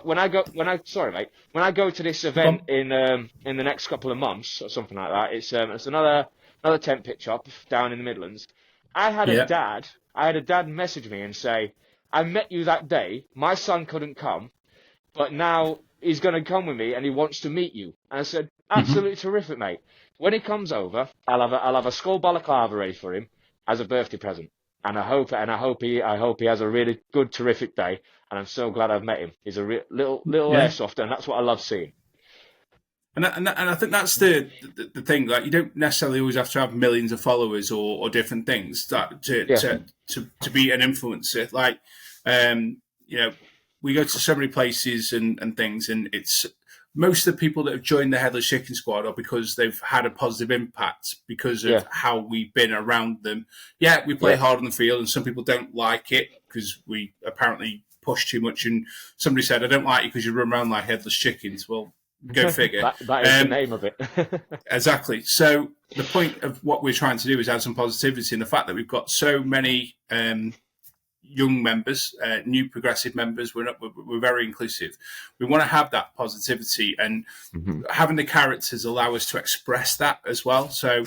to this event in the next couple of months or something like that, it's another tent pitch up down in the Midlands. I had a dad message me and say, I met you that day. My son couldn't come, but now he's going to come with me and he wants to meet you. And I said, absolutely terrific, mate. When he comes over, I'll have a skull balaclava ready for him as a birthday present, and I hope he has a really good, terrific day. And I'm so glad I've met him. He's a little airsoft, and that's what I love seeing. And I think that's the thing. Like, you don't necessarily always have to have millions of followers or different things to be an influencer. Like, we go to so many places and things, and it's. Most of the people that have joined the Headless Chicken Squad are because they've had a positive impact because of how we've been around them. Yeah, we play hard on the field, and some people don't like it because we apparently push too much. And somebody said, I don't like you because you run around like headless chickens. Well, go figure. that is the name of it. Exactly. So the point of what we're trying to do is add some positivity in the fact that we've got so many young members, new progressive members. We're very inclusive. We want to have that positivity, and having the characters allow us to express that as well. So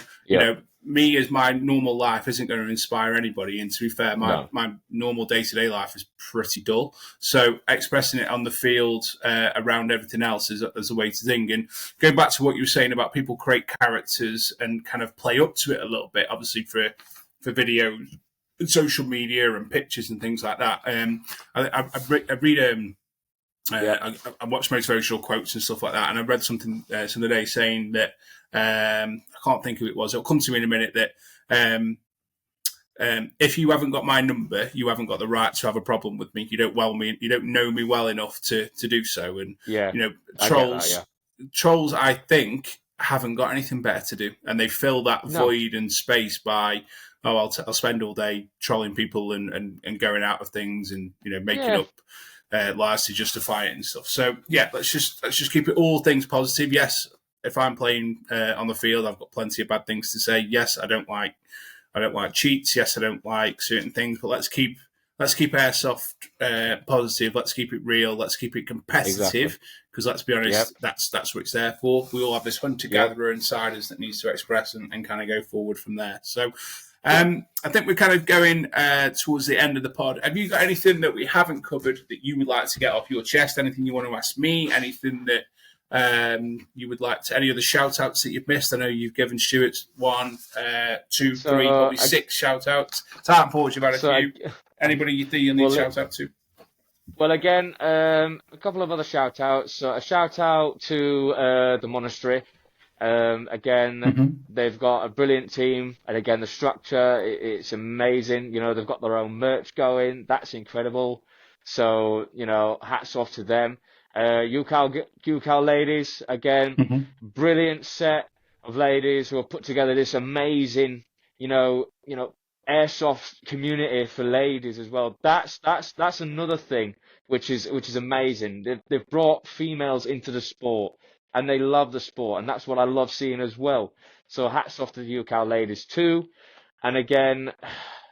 me as my normal life isn't going to inspire anybody. And to be fair, my normal day-to-day life is pretty dull. So expressing it on the field around everything else is a way to think. And going back to what you were saying about people create characters and kind of play up to it a little bit, obviously for videos, social media and pictures and things like that. I watch motivational quotes and stuff like that, and I read something the other day saying that I can't think of who it was. It'll come to me in a minute. That if you haven't got my number, you haven't got the right to have a problem with me. You don't know me well enough to do so. And trolls, I think, haven't got anything better to do, and they fill that void and space by. I'll spend all day trolling people and going out of things and making up lies to justify it and stuff. So let's just keep it all things positive. Yes, if I'm playing on the field, I've got plenty of bad things to say. Yes, I don't like cheats. Yes, I don't like certain things. But let's keep airsoft positive. Let's keep it real. Let's keep it competitive. Because let's be honest, that's what it's there for. We all have this hunter gatherer inside us that needs to express and kind of go forward from there. So. I think we're kind of going towards the end of the pod. Have you got anything that we haven't covered that you would like to get off your chest? Anything you want to ask me? Anything that you would like to, any other shout outs that you've missed? I know you've given Stuart 1, 2, 3, probably 6 shout outs. Tartan Forge, you've had a few. Anybody you think you'll need shout out to? Well, again, a couple of other shout outs. So a shout out to the monastery. Again, they've got a brilliant team, and again, the structure, it's amazing. You know, they've got their own merch going. That's incredible. So, you know, hats off to them. UCal ladies, again, brilliant set of ladies who have put together this amazing, you know, Airsoft community for ladies as well. That's another thing which is amazing. They've brought females into the sport, and they love the sport, and that's what I love seeing as well. So hats off to the UCal ladies too. And again,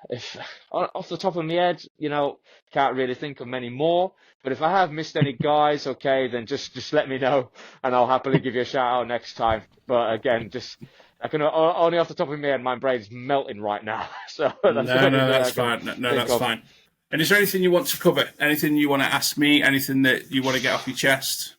if off the top of my head, you know, can't really think of many more. But if I have missed any guys, okay, then just let me know, and I'll happily give you a shout out next time. But again, I can only off the top of my head, my brain's melting right now. So that's fine. No, that's fine. And is there anything you want to cover? Anything you want to ask me? Anything that you want to get off your chest?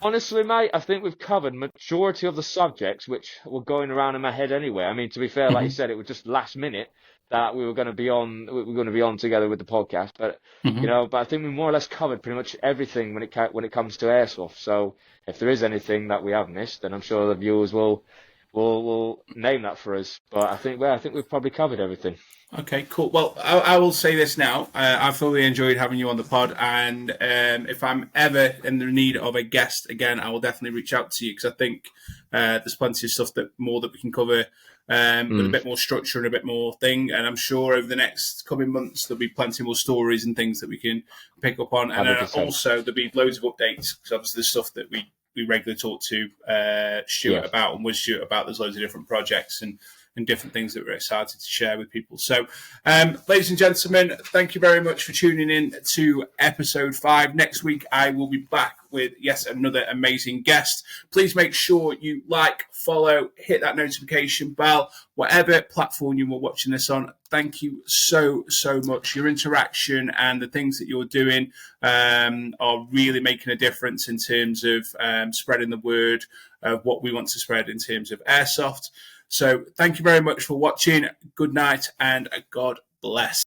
Honestly, mate, I think we've covered majority of the subjects which were going around in my head anyway. I mean, to be fair, like you said, it was just last minute that we were going to be on together with the podcast. But you know, but I think we more or less covered pretty much everything when it comes to Airsoft. So if there is anything that we have missed, then I'm sure the viewers will name that for us. But I think we've probably covered everything. Okay, cool. Well, I will say this now. I fully enjoyed having you on the pod, and if I'm ever in the need of a guest again, I will definitely reach out to you, because I think there's plenty of stuff that we can cover with a bit more structure and a bit more thing. And I'm sure over the next coming months there'll be plenty more stories and things that we can pick up on, and also there'll be loads of updates, because obviously there's stuff that we regularly talk to Stuart about, and with Stuart about, there's loads of different projects and different things that we're excited to share with people. So, ladies and gentlemen, thank you very much for tuning in to episode 5. Next week, I will be back with yet another amazing guest. Please make sure you like, follow, hit that notification bell, whatever platform you were watching this on. Thank you so much. Your interaction and the things that you're doing are really making a difference in terms of spreading the word of what we want to spread in terms of Airsoft. So thank you very much for watching. Good night and God bless.